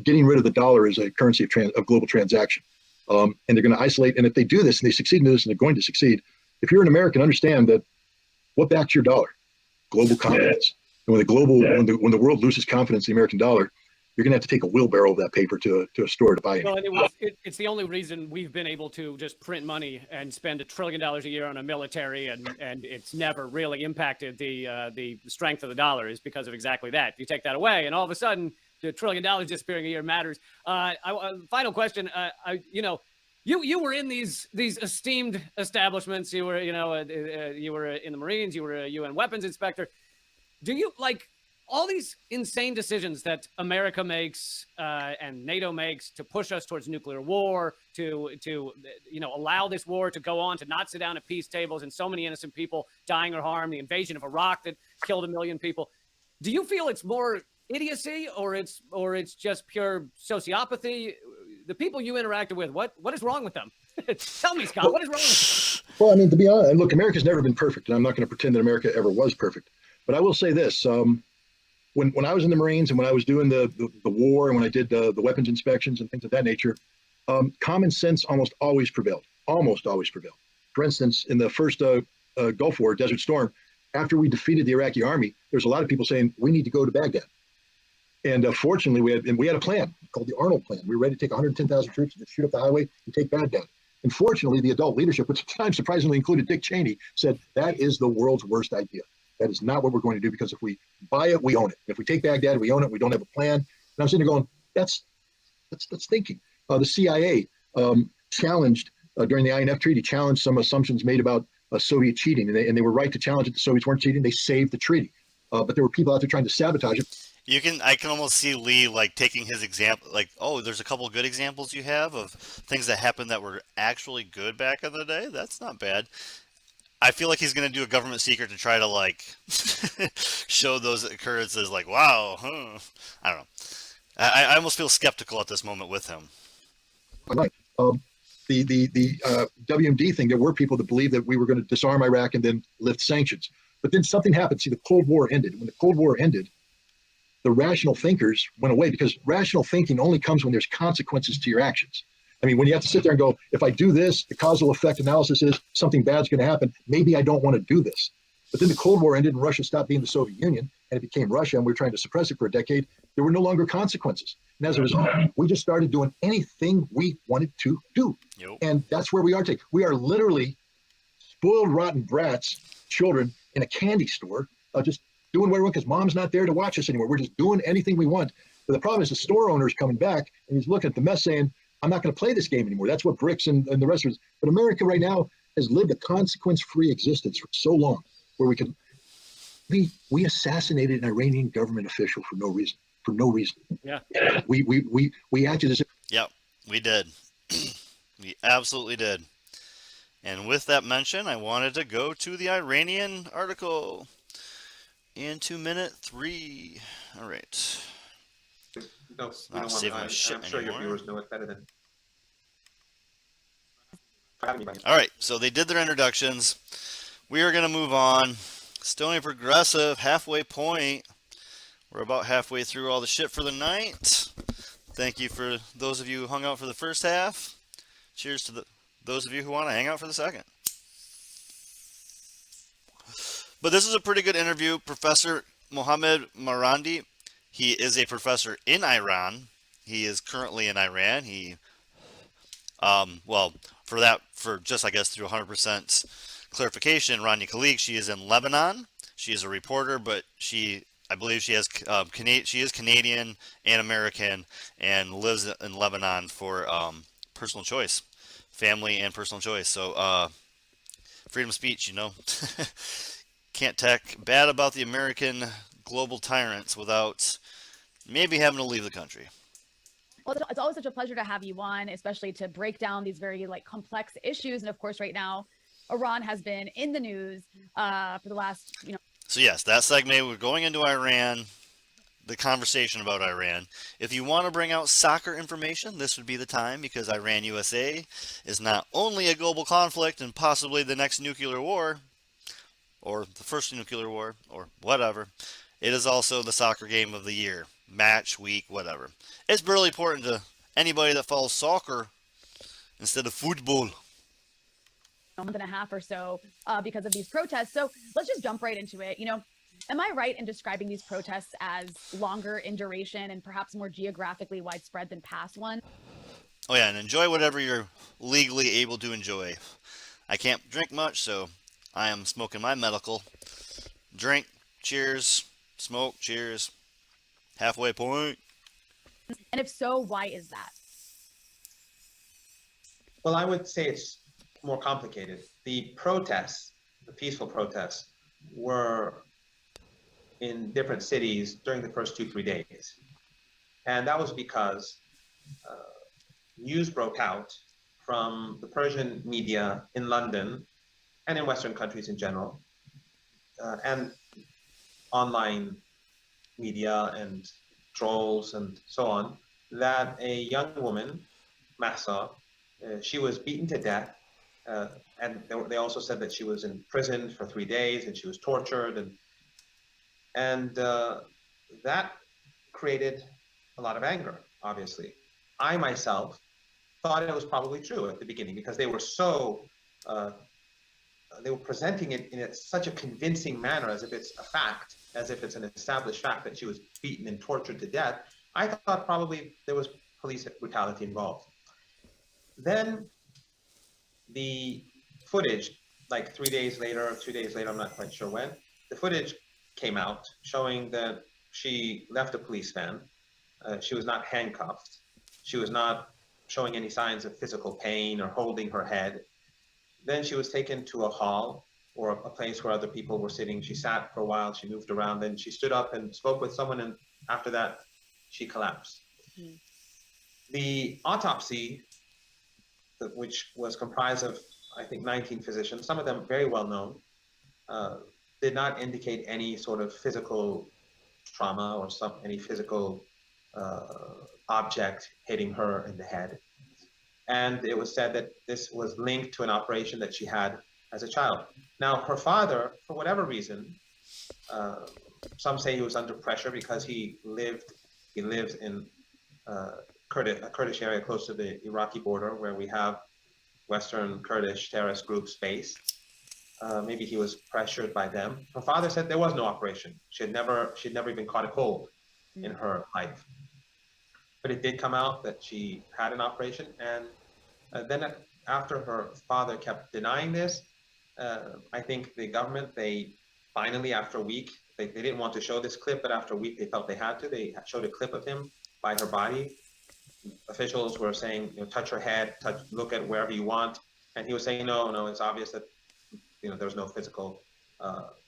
getting rid of the dollar as a currency of global transaction, and they're going to isolate. And if they do this and they succeed in this, and they're going to succeed, if you're an American, understand that what backs your dollar? Global confidence. And when the world loses confidence in the American dollar, you're going to have to take a wheelbarrow of that paper to a store to buy it. Well, it's the only reason we've been able to just print money and spend $1 trillion a year on a military, and it's never really impacted the strength of the dollar, is because of exactly that. You take that away, and all of a sudden, the $1 trillion disappearing a year matters. Final question. You were in these esteemed establishments. You were you were in the Marines. You were a UN weapons inspector. Do you like all these insane decisions that America makes and NATO makes to push us towards nuclear war, to allow this war to go on, to not sit down at peace tables, and so many innocent people dying or harmed, the invasion of Iraq that killed 1 million people? Do you feel it's more idiocy or it's just pure sociopathy? The people you interacted with, what is wrong with them? Tell me, Scott, what is wrong with them? Well, I mean, to be honest, look, America's never been perfect, and I'm not going to pretend that America ever was perfect. But I will say this: when I was in the Marines and when I was doing the war and when I did the weapons inspections and things of that nature, common sense almost always prevailed. Almost always prevailed. For instance, in the first Gulf War, Desert Storm, after we defeated the Iraqi army, there's a lot of people saying we need to go to Baghdad. And fortunately, we had a plan called the Arnold Plan. We were ready to take 110,000 troops and just shoot up the highway and take Baghdad. And fortunately, the adult leadership, which at the time surprisingly included Dick Cheney, said that is the world's worst idea. That is not what we're going to do, because if we buy it, we own it. If we take Baghdad, we own it. We don't have a plan. And I was sitting there going, that's thinking. The CIA challenged during the INF treaty, challenged some assumptions made about Soviet cheating, and they were right to challenge it. The Soviets weren't cheating. They saved the treaty. But there were people out there trying to sabotage it. I can almost see Lee like taking his example, like, oh, there's a couple good examples you have of things that happened that were actually good back in the day. That's not bad. I feel like he's going to do a government secret to try to like show those occurrences like, wow, I don't know. I almost feel skeptical at this moment with him. Right. The WMD thing, there were people that believed that we were going to disarm Iraq and then lift sanctions. But then something happened. See, the Cold War ended. When the Cold War ended, the rational thinkers went away, because rational thinking only comes when there's consequences to your actions. I mean, when you have to sit there and go, if I do this, the causal effect analysis is something bad's going to happen. Maybe I don't want to do this. But then the Cold War ended and Russia stopped being the Soviet Union and it became Russia, and we were trying to suppress it for a decade. There were no longer consequences. And as a result, we just started doing anything we wanted to do. Yep. And that's where we are today. We are literally spoiled, rotten brats, children in a candy store, just doing what we want because mom's not there to watch us anymore. We're just doing anything we want. But the problem is the store owner is coming back and he's looking at the mess saying, I'm not going to play this game anymore. That's what BRICS and the rest of us. But America right now has lived a consequence-free existence for so long, where we assassinated an Iranian government official for no reason. For no reason. Yeah. We acted as if. Yep, we did. We absolutely did. And with that mention, I wanted to go to the Iranian article into minute 3. All right. No, we Not don't saving my want. shit I'm sure your anymore. viewers know it better than. All right, so they did their introductions. We are going to move on. Stony Progressive, halfway point. We're about halfway through all the shit for the night. Thank you for those of you who hung out for the first half. Cheers to those of you who want to hang out for the second. But this is a pretty good interview. Professor Mohammad Marandi, he is a professor in Iran. He is currently in Iran. He, for just, I guess, through 100% clarification, Rania Khalid, she is in Lebanon. She is a reporter, but I believe she has she is Canadian and American and lives in Lebanon for personal choice, family and personal choice. So freedom of speech, can't talk bad about the American global tyrants without maybe having to leave the country. Well, it's always such a pleasure to have you on, especially to break down these very complex issues. And of course, right now, Iran has been in the news for the last, So yes, that segment, we're going into Iran. the conversation about Iran. If you want to bring out soccer information, this would be the time, because Iran USA is not only a global conflict and possibly the next nuclear war, or the first nuclear war, or whatever. It is also the soccer game of the year, match, week, whatever. It's really important to anybody that follows soccer instead of football. A month and a half or so because of these protests. So let's just jump right into it. Am I right in describing these protests as longer in duration and perhaps more geographically widespread than past ones? Oh yeah, and enjoy whatever you're legally able to enjoy. I can't drink much, so I am smoking my medical. Drink, cheers, smoke, cheers. Halfway point. And if so, why is that? Well, I would say it's more complicated. The protests, the peaceful protests, were in different cities during the first 2-3 days. And that was because news broke out from the Persian media in London and in Western countries in general, and online media and trolls and so on, that a young woman, Mahsa, she was beaten to death. And they also said that she was in prison for 3 days and she was tortured. And that created a lot of anger, obviously. I myself thought it was probably true at the beginning, because they were so, they were presenting it in such a convincing manner, as if it's a fact, as if it's an established fact that she was beaten and tortured to death. I thought probably there was police brutality involved. Then the footage, like 3 days later, 2 days later, I'm not quite sure when, the footage came out showing that she left a police van. She was not handcuffed. She was not showing any signs of physical pain or holding her head. Then she was taken to a hall or a place where other people were sitting. She sat for a while, she moved around, then she stood up and spoke with someone, and after that, she collapsed. Mm. The autopsy, which was comprised of, I think, 19 physicians, some of them very well known, did not indicate any sort of physical trauma or any physical object hitting her in the head. And it was said that this was linked to an operation that she had as a child. Now, her father, for whatever reason, some say he was under pressure because he lives in a Kurdish area close to the Iraqi border, where we have Western Kurdish terrorist groups based. Maybe he was pressured by them. Her father said there was no operation. She'd never even caught a cold in her life. But it did come out that she had an operation. And then after her father kept denying this, I think the government, they finally, after a week, they didn't want to show this clip, but after a week, they felt they had to. They showed a clip of him by her body. Officials were saying, touch her head, look at wherever you want. And he was saying, no, it's obvious that, there was no physical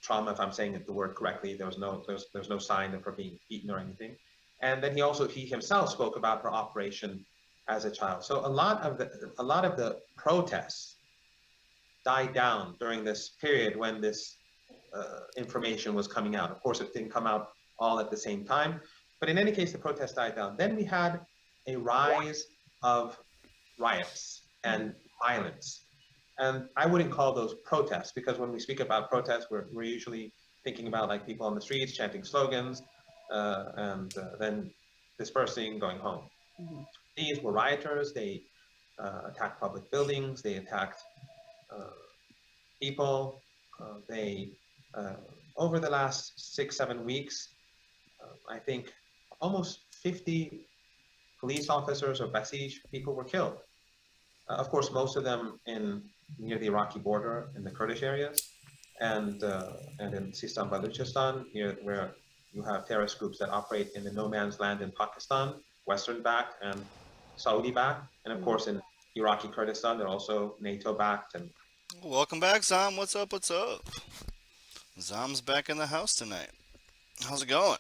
trauma. If I'm saying the word correctly, there's no sign of her being beaten or anything. And then he himself spoke about her operation as a child. So a lot of the protests died down during this period when this information was coming out. Of course, it didn't come out all at the same time, but in any case, the protests died down. Then we had a rise of riots and violence. And I wouldn't call those protests, because when we speak about protests, we're usually thinking about like people on the streets chanting slogans and then dispersing, going home. Mm-hmm. These were rioters. They attacked public buildings. They attacked people. They over the last 6-7 weeks, I think almost 50 police officers or Basij people were killed. Of course, most of them near the Iraqi border in the Kurdish areas, and in Sistan Baluchistan, where you have terrorist groups that operate in the no man's land in Pakistan, Western-backed and Saudi-backed, and of course in Iraqi Kurdistan, they're also NATO-backed. And welcome back, Zom. What's up? What's up? Zom's back in the house tonight. How's it going?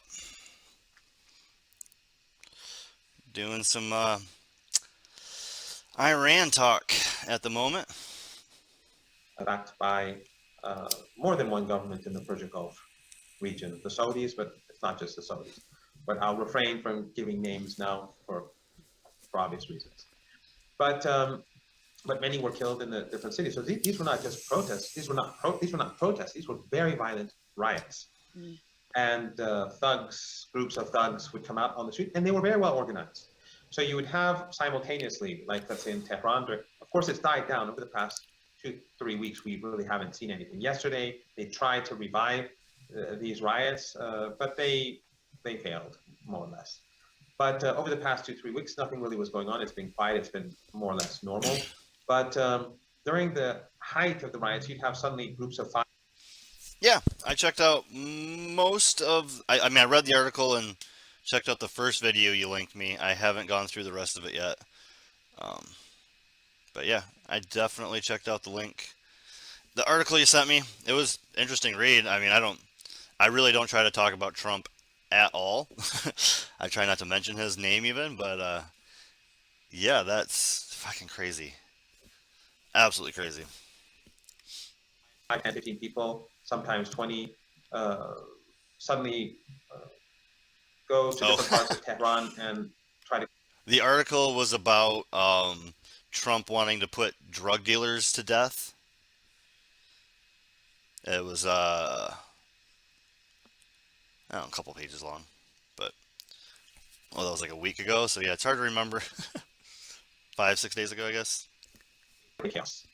Doing some Iran talk at the moment. Backed by more than one government in the Persian Gulf region, the Saudis, but it's not just the Saudis. but I'll refrain from giving names now for obvious reasons. But many were killed in the different cities. So these were not just protests. These were not protests. These were very violent riots. Mm. And groups of thugs would come out on the street, and they were very well organized. So you would have simultaneously, like let's say in Tehran, of course it's died down over the past 2-3 weeks. We really haven't seen anything. Yesterday, they tried to revive these riots, but they failed, more or less. But over the past 2-3 weeks, nothing really was going on. It's been quiet. It's been more or less normal. But during the height of the riots, you'd have suddenly groups of five. Yeah, I checked out most of. I mean, I read the article and checked out the first video you linked me. I haven't gone through the rest of it yet. But yeah, I definitely checked out the link. The article you sent me, it was interesting read. I mean, I really don't try to talk about Trump at all. I try not to mention his name even, but yeah, that's fucking crazy. Absolutely crazy. 10, 15 people, sometimes 20, suddenly go to different parts of Tehran and try to. The article was about Trump wanting to put drug dealers to death. It was I don't know, a couple pages long, but well, that was like a week ago, so yeah, it's hard to remember. 5-6 days ago, I guess. Chaos.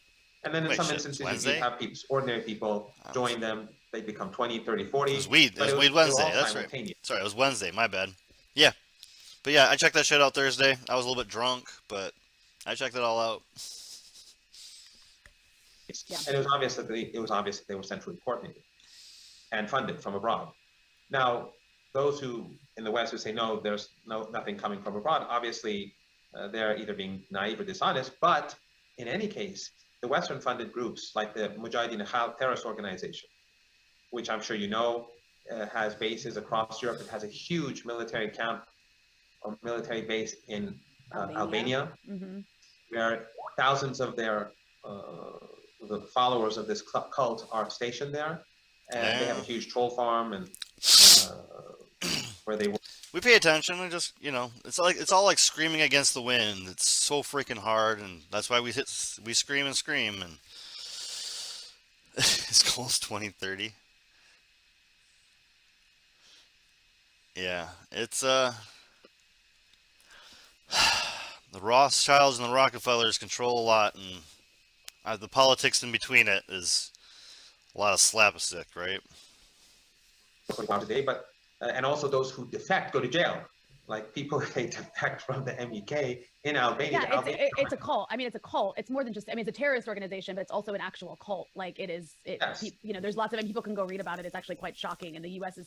And then in Wait, some shit, instances, Wednesday? you have people, ordinary people join them. They become 20, 30, 40. It was Weed. It was Weed Wednesday. That's right. Sorry, it was Wednesday. My bad. Yeah, but yeah, I checked that shit out Thursday. I was a little bit drunk, but I checked it all out. Yeah. And it was obvious that they were centrally coordinated and funded from abroad. Now, those who in the West who say no, there's nothing coming from abroad, obviously they're either being naive or dishonest. But in any case, the Western-funded groups like the Mujahideen Khalq terrorist organization, which I'm sure you know, has bases across Europe. It has a huge military camp or military base in Albania, Mm-hmm. where thousands of their the followers of this cult are stationed there, and they have a huge troll farm and where they work. We pay attention and just, it's all like screaming against the wind. It's so freaking hard, and that's why we scream and scream. And his goal is 2030. Yeah, it's the Rothschilds and the Rockefellers control a lot, and the politics in between it is a lot of slapstick, right? Today, but and also those who defect go to jail. Like people, they defect from the MEK in Albania. Yeah, it's a cult. I mean, it's a cult. It's more than just. I mean, it's a terrorist organization, but it's also an actual cult. Like it is. Yes. There's lots of, and people can go read about it. It's actually quite shocking. And the U.S.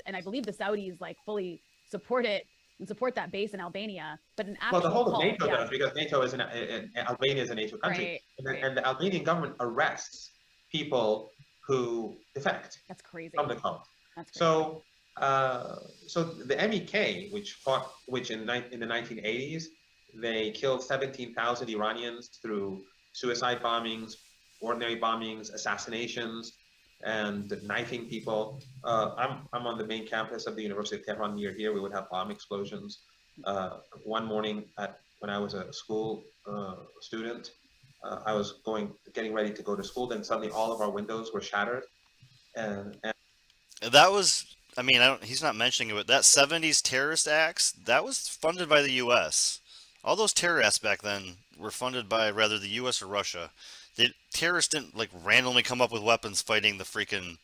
and I believe the Saudis like fully support it and support that base in Albania. But an actual the whole cult, of NATO yeah. does, because NATO is Albania is a NATO country, Right. And the Albanian government arrests people who defect That's crazy. from the cult. That's crazy. So, so the MEK, which in the 1980s, they killed 17,000 Iranians through suicide bombings, ordinary bombings, assassinations, and knifing people. I'm on the main campus of the University of Tehran near here. We would have bomb explosions. One morning when I was a school student, I was getting ready to go to school. Then suddenly all of our windows were shattered, and that was, I mean, he's not mentioning it, but that 70s terrorist acts, that was funded by the U.S. All those terrorists back then were funded by rather the U.S. or Russia. The terrorists didn't like randomly come up with weapons fighting the freaking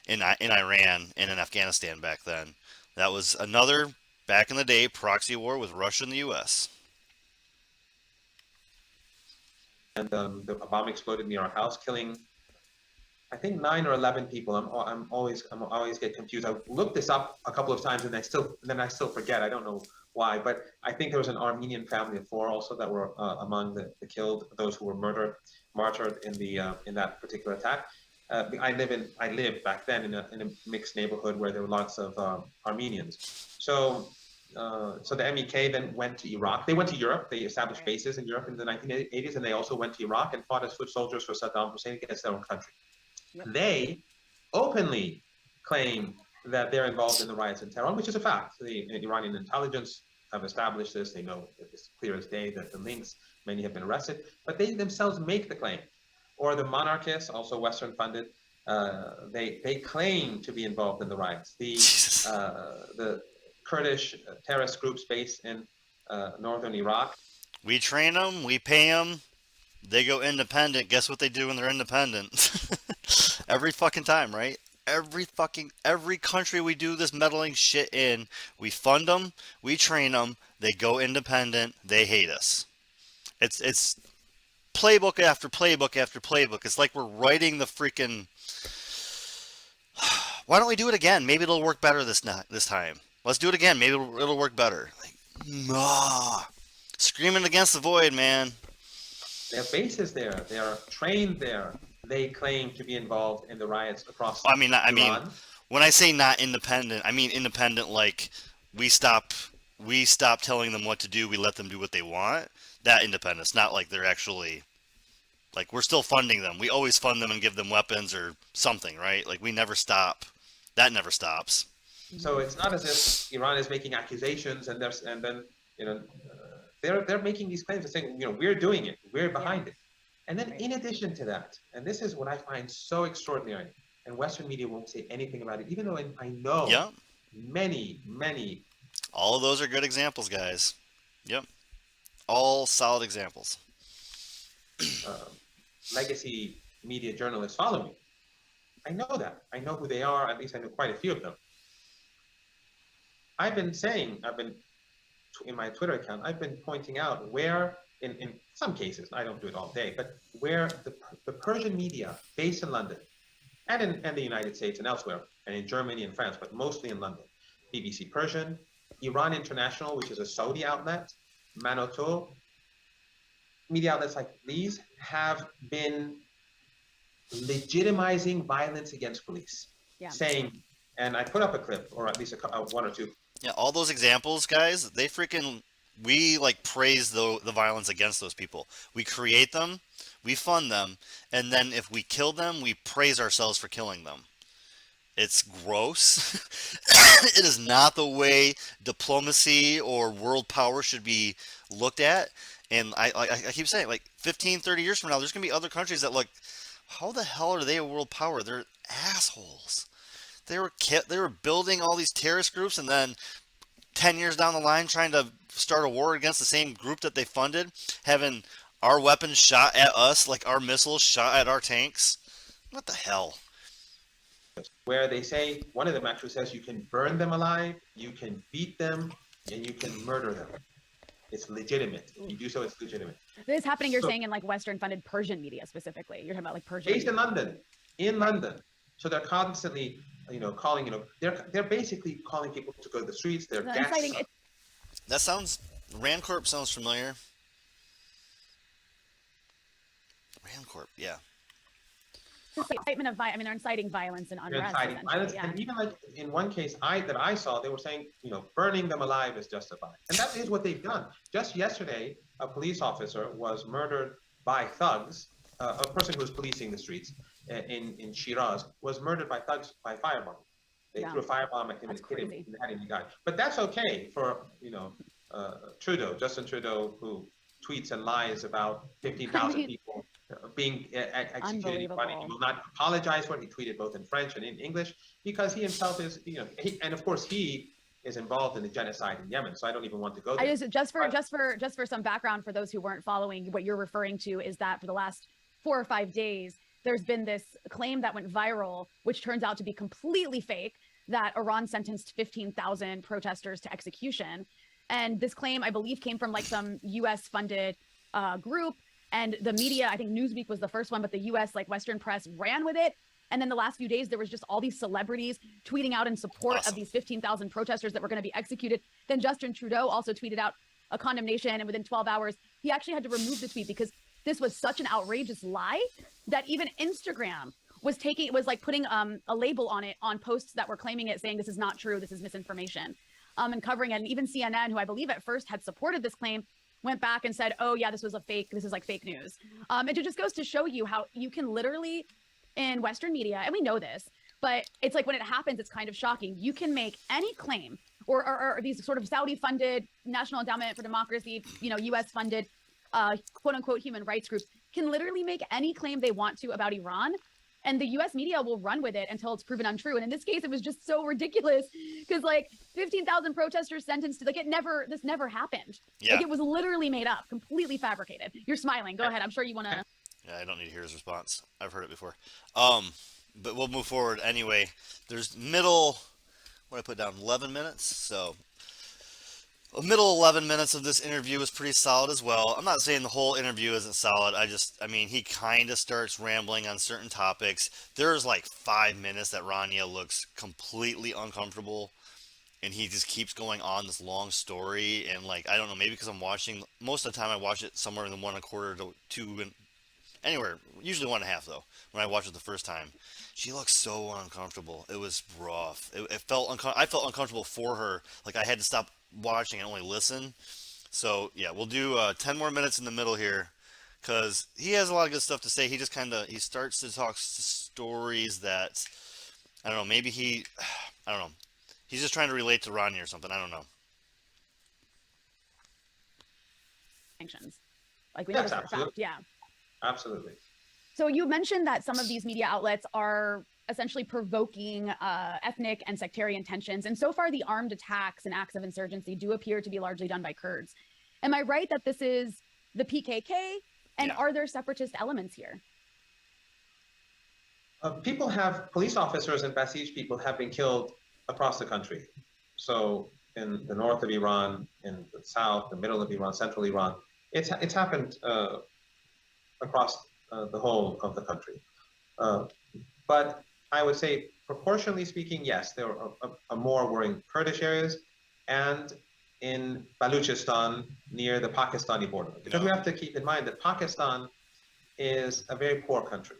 in Iran and in Afghanistan back then. That was another, back in the day, proxy war with Russia and the U.S. And a bomb exploded near our house, killing, I think, 9 or 11 people. I'm always get confused. I looked this up a couple of times, and I still forget. I don't know why, but I think there was an Armenian family of 4 also that were among the killed, those who were martyred in that particular attack. I lived back then in a mixed neighborhood where there were lots of Armenians. So the MEK then went to Iraq. They went to Europe. They established bases in Europe in the 1980s, and they also went to Iraq and fought as foot soldiers for Saddam Hussein against their own country. Yep. They openly claim that they're involved in the riots in Tehran, which is a fact. The Iranian intelligence have established this. They know it's clear as day that the links, many have been arrested, but they themselves make the claim. Or the monarchists, also Western funded, they claim to be involved in the riots. The Kurdish terrorist groups based in northern Iraq. We train them, we pay them, they go independent. Guess what they do when they're independent? Every fucking time, right? Every country we do this meddling shit in, we fund them, we train them, they go independent, they hate us. It's playbook after playbook after playbook. It's like we're writing the freaking. Why don't we do it again? Maybe it'll work better this time. Let's do it again. Maybe it'll work better. Like, nah. Screaming against the void, man. They have bases there. They are trained there. They claim to be involved in the riots across. I mean, Iran. when I say not independent, I mean independent like we stop telling them what to do. We let them do what they want. That independence, not like they're actually. Like, we're still funding them. We always fund them and give them weapons or something, right? Like, we never stop. That never stops. So it's not as if Iran is making accusations and then they're making these claims and saying, we're doing it, we're behind it. And then in addition to that, and this is what I find so extraordinary, and Western media won't say anything about it, even though I know many. All of those are good examples, guys. Yep. All solid examples. Legacy media journalists follow me. I know that. I know who they are. At least I know quite a few of them. I've been in my Twitter account, I've been pointing out where, in some cases, I don't do it all day, but where the Persian media based in London and in the United States and elsewhere, and in Germany and France, but mostly in London, BBC Persian, Iran International, which is a Saudi outlet, Manoto, media outlets like these have been legitimizing violence against police, saying, and I put up a clip, or at least one or two. Yeah, all those examples, guys, we like praise the violence against those people. We create them, we fund them, and then if we kill them, we praise ourselves for killing them. It's gross. It is not the way diplomacy or world power should be looked at. And I keep saying, like, 15, 30 years from now, there's going to be other countries that look, how the hell are they a world power? They're assholes. They were building all these terrorist groups, and then 10 years down the line trying to start a war against the same group that they funded, having our weapons shot at us like our missiles shot at our tanks. What the hell? Where they say, one of them actually says, you can burn them alive, you can beat them, and you can murder them. It's legitimate. If you do so, it's legitimate. This is happening, you're saying, in like Western funded Persian media specifically. You're talking about like Persian. Based in London. So they're constantly, calling, they're basically calling people to go to the streets. They're inciting. That sounds, Rand Corp sounds familiar. Rand Corp, yeah. Incitement of violence. I mean, they're inciting violence and unrest. Inciting violence, and even like in one case that I saw, they were saying, burning them alive is justified, and that is what they've done. Just yesterday, a police officer was murdered by thugs. A person who was policing the streets in Shiraz was murdered by thugs by firebomb. They threw a firebomb at him and hit him in the head and he died. But that's okay for Trudeau, Justin Trudeau, who tweets and lies about 15,000 people being executed. He will not apologize for it. He tweeted both in French and in English because he himself is, and of course he is involved in the genocide in Yemen. So I don't even want to go there. Just for some background for those who weren't following, what you're referring to is that for the last 4 or 5 days, there's been this claim that went viral, which turns out to be completely fake, that Iran sentenced 15,000 protesters to execution. And this claim, I believe, came from like some US funded group. And the media, I think Newsweek was the first one, but the US like Western press ran with it. And then the last few days, there was just all these celebrities tweeting out in support of these 15,000 protesters that were going to be executed. Then Justin Trudeau also tweeted out a condemnation. And within 12 hours, he actually had to remove the tweet because this was such an outrageous lie that even Instagram was putting a label on it on posts that were claiming it, saying this is not true, this is misinformation, and covering it. And even CNN, who I believe at first had supported this claim, went back and said, oh yeah, this is like fake news. It just goes to show you how you can literally, in Western media, and we know this, But it's like when it happens, it's kind of shocking. You can make any claim, or these sort of Saudi-funded National Endowment for Democracy, U.S.-funded, quote-unquote human rights groups can literally make any claim they want to about Iran, and the U.S. media will run with it until it's proven untrue. And in this case, it was just so ridiculous because 15,000 protesters sentenced to this never happened. Yeah. Like it was literally made up, completely fabricated. You're smiling. Go ahead. I'm sure you want to. Yeah, I don't need to hear his response. I've heard it before. But we'll move forward anyway. There's what did I put down? 11 minutes. So the middle 11 minutes of this interview was pretty solid as well. I'm not saying the whole interview isn't solid. He kind of starts rambling on certain topics. There's 5 minutes that Rania looks completely uncomfortable, and he just keeps going on this long story. And I don't know, maybe because I'm watching, most of the time I watch it somewhere in the 1.25 to 2, and anywhere, usually 1.5 though, when I watch it the first time. She looks so uncomfortable. It was rough. I felt uncomfortable for her. I had to stop watching and only listen. So yeah, we'll do 10 more minutes in the middle here, because he has a lot of good stuff to say. He just he starts to talk stories that, I don't know, maybe I don't know. He's just trying to relate to Ronnie or something. I don't know. Sanctions. We know this for a fact. Yeah. Absolutely. So you mentioned that some of these media outlets are essentially provoking ethnic and sectarian tensions. And so far, the armed attacks and acts of insurgency do appear to be largely done by Kurds. Am I right that this is the PKK? And Yeah. are there separatist elements here? Police officers and Basij people have been killed across the country. So in the north of Iran, in the south, the middle of Iran, central Iran, it's happened across the whole of the country. But I would say, proportionally speaking, yes, there are more worrying Kurdish areas and in Baluchistan near the Pakistani border. Because we have to keep in mind that Pakistan is a very poor country,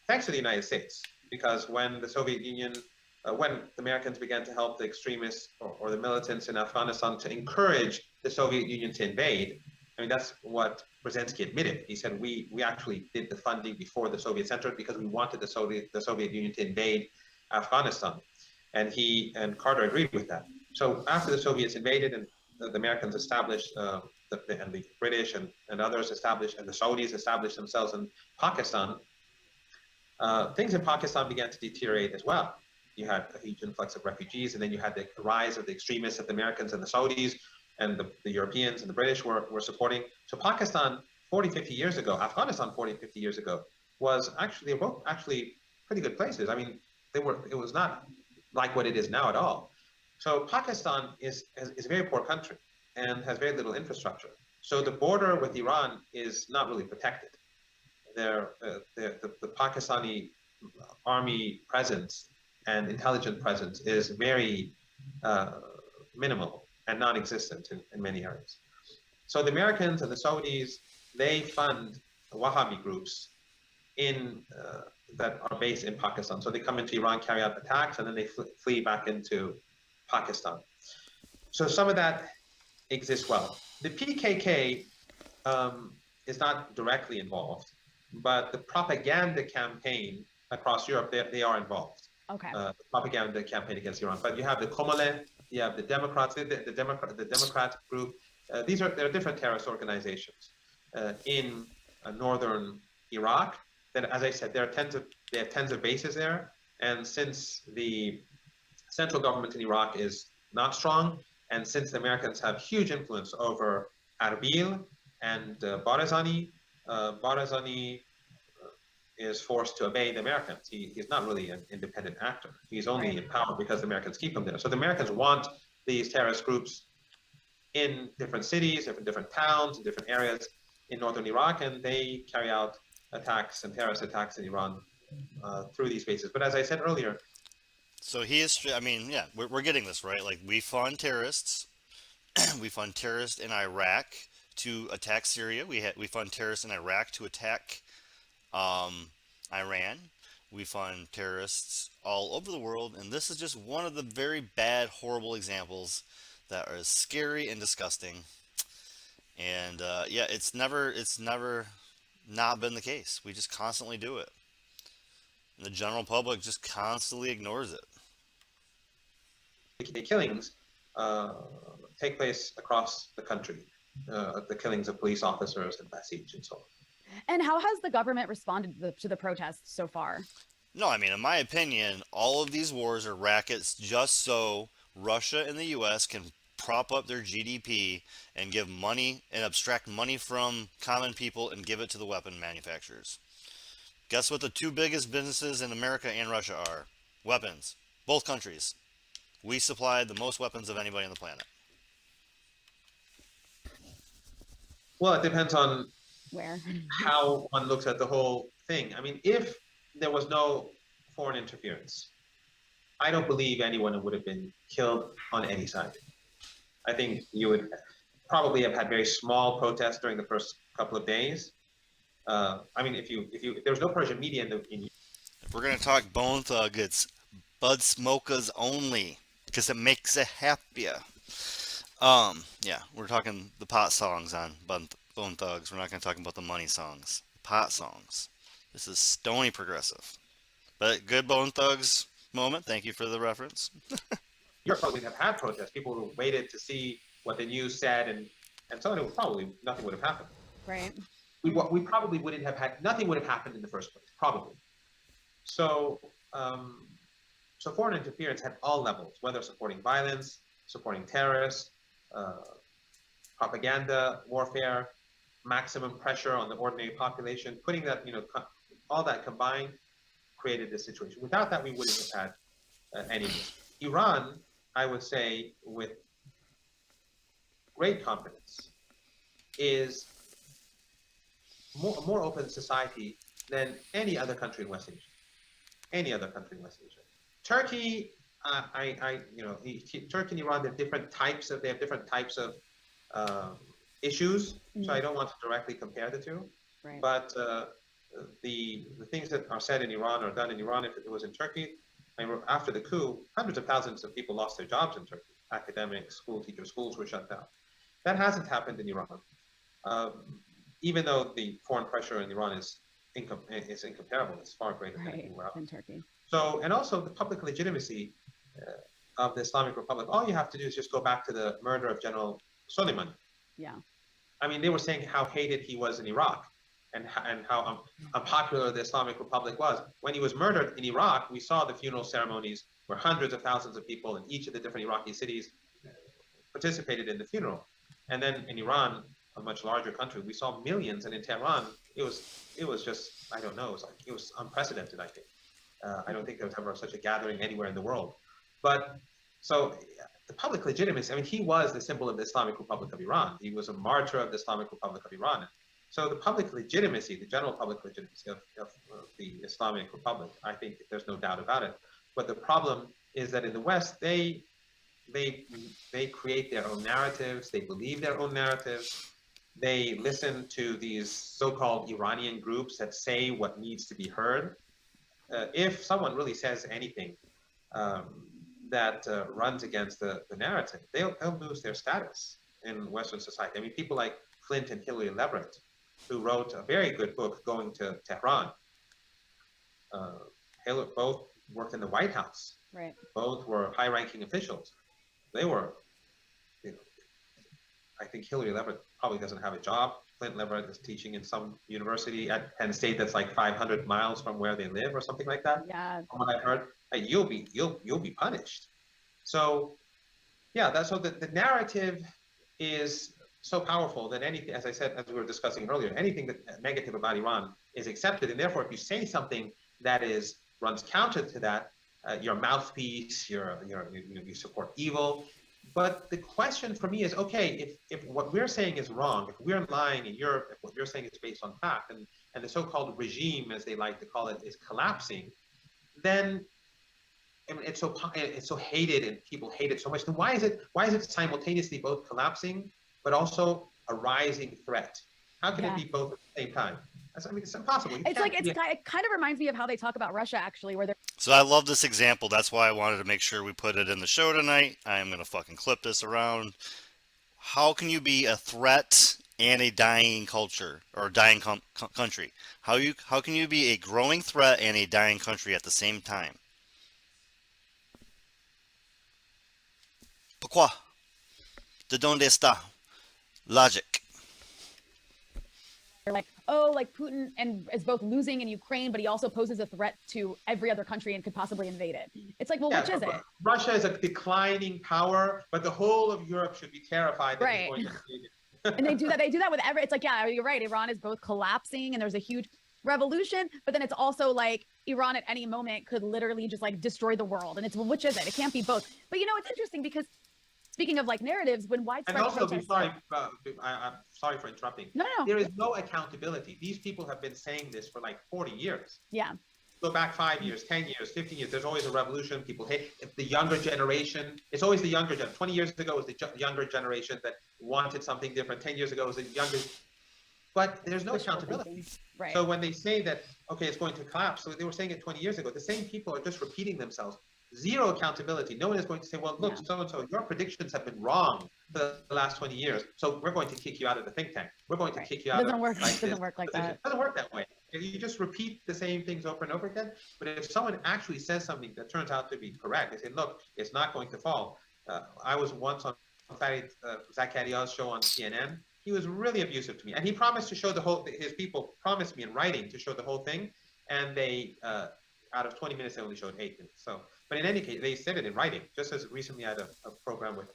thanks to the United States. Because when the Soviet Union, when the Americans began to help the extremists or the militants in Afghanistan to encourage the Soviet Union to invade, that's what Brzezinski admitted. He said, we actually did the funding before the Soviets entered because we wanted the Soviet Union to invade Afghanistan. And Carter agreed with that. So after the Soviets invaded and the Americans established, and the British and others established, and the Saudis established themselves in Pakistan, things in Pakistan began to deteriorate as well. You had a huge influx of refugees, and then you had the rise of the extremists that the Americans and the Saudis and the Europeans and the British were supporting. So Pakistan 40, 50 years ago, Afghanistan 40, 50 years ago, was actually both pretty good places. It was not like what it is now at all. So Pakistan is a very poor country and has very little infrastructure. So the border with Iran is not really protected. The Pakistani army presence and intelligence presence is very minimal and non-existent in many areas. So the Americans and the Saudis, they fund Wahhabi groups that are based in Pakistan. So they come into Iran, carry out attacks, and then they flee back into Pakistan. So some of that exists well. The PKK is not directly involved, but the propaganda campaign across Europe, they are involved. Okay. The propaganda campaign against Iran. But you have the Komale, you have the Democrats, the Democrat group. There are different terrorist organizations in northern Iraq. That, as I said, they have tens of bases there. And since the central government in Iraq is not strong, and since the Americans have huge influence over Erbil and Barzani, Barzani is forced to obey the Americans. He's not really an independent actor. He's only in power because the Americans keep him there. So the Americans want these terrorist groups in different cities, different towns, different areas in northern Iraq, and they carry out attacks and terrorist attacks in Iran through these bases. But as I said earlier, So he is, we're getting this, right? We fund terrorists. We fund terrorists in Iraq to attack Syria. We fund terrorists in Iraq to attack Iran. We fund terrorists all over the world, and this is just one of the very bad, horrible examples that are scary and disgusting. And it's never not been the case. We just constantly do it. And the general public just constantly ignores it. The killings take place across the country. The killings of police officers and Basij and so on. And how has the government responded to the protests so far? No, I mean, in my opinion, all of these wars are rackets just so Russia and the U.S. can prop up their GDP and give money and abstract money from common people and give it to the weapon manufacturers. Guess what the two biggest businesses in America and Russia are? Weapons. Both countries. We supply the most weapons of anybody on the planet. Well, it depends on Where? how one looks at the whole thing. I mean, if there was no foreign interference, I don't believe anyone would have been killed on any side. I think you would probably have had very small protests during the first couple of days. I mean, if there was no Persian media in If we're gonna talk Bone Thug, it's Bud Smokers only, because it makes it happier. Yeah, we're talking the pot songs on Bone Thugs. We're not gonna talk about the money songs, pot songs. This is stony progressive, but good Bone Thugs moment. Thank you for the reference. Europe, probably have had protests. People would have waited to see what the news said, and so on. Probably nothing would have happened. Right. We probably wouldn't have had, nothing would have happened in the first place, probably. So, so foreign interference at all levels, whether supporting violence, supporting terrorists, propaganda, warfare, maximum pressure on the ordinary population, putting that, all that combined created this situation. Without that, we wouldn't have had any. Iran, I would say, with great confidence, is a more open society than any other country in West Asia. Any other country in West Asia. Turkey, Turkey and Iran, they have different types of issues. So I don't want to directly compare the two. Right. But the things that are said in Iran or done in Iran, if it was in Turkey, after the coup, hundreds of thousands of people lost their jobs in Turkey. Academics, school teachers, schools were shut down. That hasn't happened in Iran. Even though the foreign pressure in Iran is incomparable, it's far greater than anywhere else. In Turkey. So, and also the public legitimacy of the Islamic Republic. All you have to do is just go back to the murder of General Soleimani. Yeah. I mean, they were saying how hated he was in Iraq and how unpopular the Islamic Republic was. When he was murdered in Iraq, we saw the funeral ceremonies where hundreds of thousands of people in each of the different Iraqi cities participated in the funeral. And then in Iran, a much larger country, we saw millions, and in Tehran, it was just, I don't know, it was unprecedented, I think. I don't think there was ever such a gathering anywhere in the world. But so the public legitimacy, I mean, he was the symbol of the Islamic Republic of Iran. He was a martyr of the Islamic Republic of Iran. So the public legitimacy, the general public legitimacy of the Islamic Republic, I think there's no doubt about it. But the problem is that in the West, they create their own narratives. They believe their own narratives. They listen to these so-called Iranian groups that say what needs to be heard. If someone really says anything that runs against the narrative, they'll lose their status in Western society. I mean, people like Clint and Hillary Leverett, who wrote a very good book, Going to Tehran. Both worked in the White House. Right. Both were high-ranking officials. They were, I think Hillary Leverett probably doesn't have a job. Clint Leverett is teaching in some university at Penn State that's like 500 miles from where they live or something like that. Yeah. From what I've heard, you'll be punished. So, yeah, so the narrative is so powerful that anything, as I said, as we were discussing earlier, anything that negative about Iran is accepted, and therefore, if you say something that runs counter to that, your mouthpiece, you support evil. But the question for me is, okay, if what we're saying is wrong, if we're lying in Europe, if what you're saying is based on fact, and the so-called regime, as they like to call it, is collapsing, then I mean, it's so hated and people hate it so much. Then why is it simultaneously both collapsing but also a rising threat? How can it be both at the same time? I mean, it's impossible. It kind of reminds me of how they talk about Russia, actually, where they're. So I love this example. That's why I wanted to make sure we put it in the show tonight. I am going to fucking clip this around. How can you be a threat and a dying culture or dying country? How can you be a growing threat and a dying country at the same time? Pourquoi? De donde está? Logic. They're like, oh, like Putin and is both losing in Ukraine, but he also poses a threat to every other country and could possibly invade it. It's like, well, Yeah, which is it? Russia is a declining power, but the whole of Europe should be terrified that Right. he's going to invade it. And they do that. They do that with every. It's like, yeah, you're right. Iran is both collapsing and there's a huge revolution, but then it's also like Iran at any moment could literally just like destroy the world. And it's, well, which is it? It can't be both. But you know, it's interesting because speaking of like narratives, when widespread And also, protests, I'm sorry for interrupting. no, There is no accountability. These people have been saying this for like 40 years. yeah, Go back 5 years, 10 years, 15 years. There's always a revolution. People hate the younger generation. It's always the younger generation. 20 years ago was the younger generation that wanted something different. 10 years ago was the younger. But there's no wishful accountability. thinking. Right. So when they say that, okay, it's going to collapse, so they were saying it 20 years ago, the same people are just repeating themselves. Zero accountability. No one is going to say, well, look, Yeah. so-and-so, your predictions have been wrong for the last 20 years. So we're going to kick you out of the think tank. We're going to Right. kick you It out doesn't of work. It doesn't this work like position. that. It doesn't work that way. You just repeat the same things over and over again. But if someone actually says something that turns out to be correct, they say, look, it's not going to fall. I was once on Zach Adia's show on CNN. He was really abusive to me. And he promised to show the whole, his people promised me in writing to show the whole thing. And they, out of 20 minutes, they only showed 8 minutes. So, but in any case, they said it in writing. Just as recently I had a program with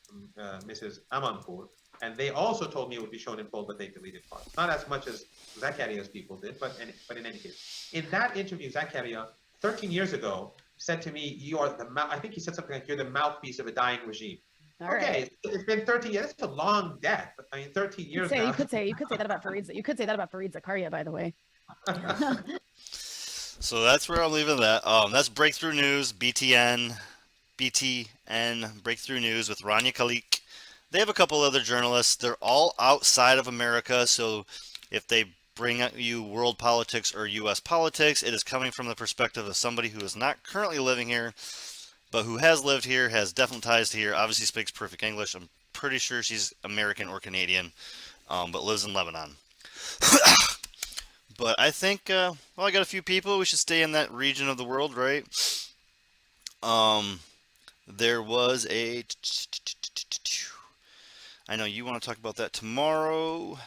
Mrs. Amanpour, and they also told me it would be shown in full, but they deleted parts. Not as much as Zacaria's people did, but in any case. In that interview, Zacharia, 13 years ago, said to me, you are the I think he said something like, you're the mouthpiece of a dying regime. All Okay, right. it's been 13 years. It's a long death. I mean, 13 years now. You could say that about Fareed. You could say that about Fareed Zakaria, by the way. So that's where I'm leaving that. That's Breakthrough News, BTN, Breakthrough News with Rania Khalek. They have a couple other journalists. They're all outside of America, so if they bring you world politics or U.S. politics, it is coming from the perspective of somebody who is not currently living here, but who has lived here, has definite ties to here, obviously speaks perfect English. I'm pretty sure she's American or Canadian, but lives in Lebanon. But I think, well, I got a few people. We should stay in that region of the world, right? There was a... I know you want to talk about that tomorrow.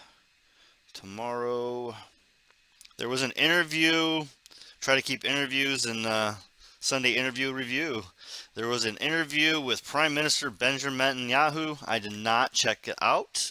There was an interview. Try to keep interviews in Sunday Interview Review. There was an interview with Prime Minister Benjamin Netanyahu. I did not check it out.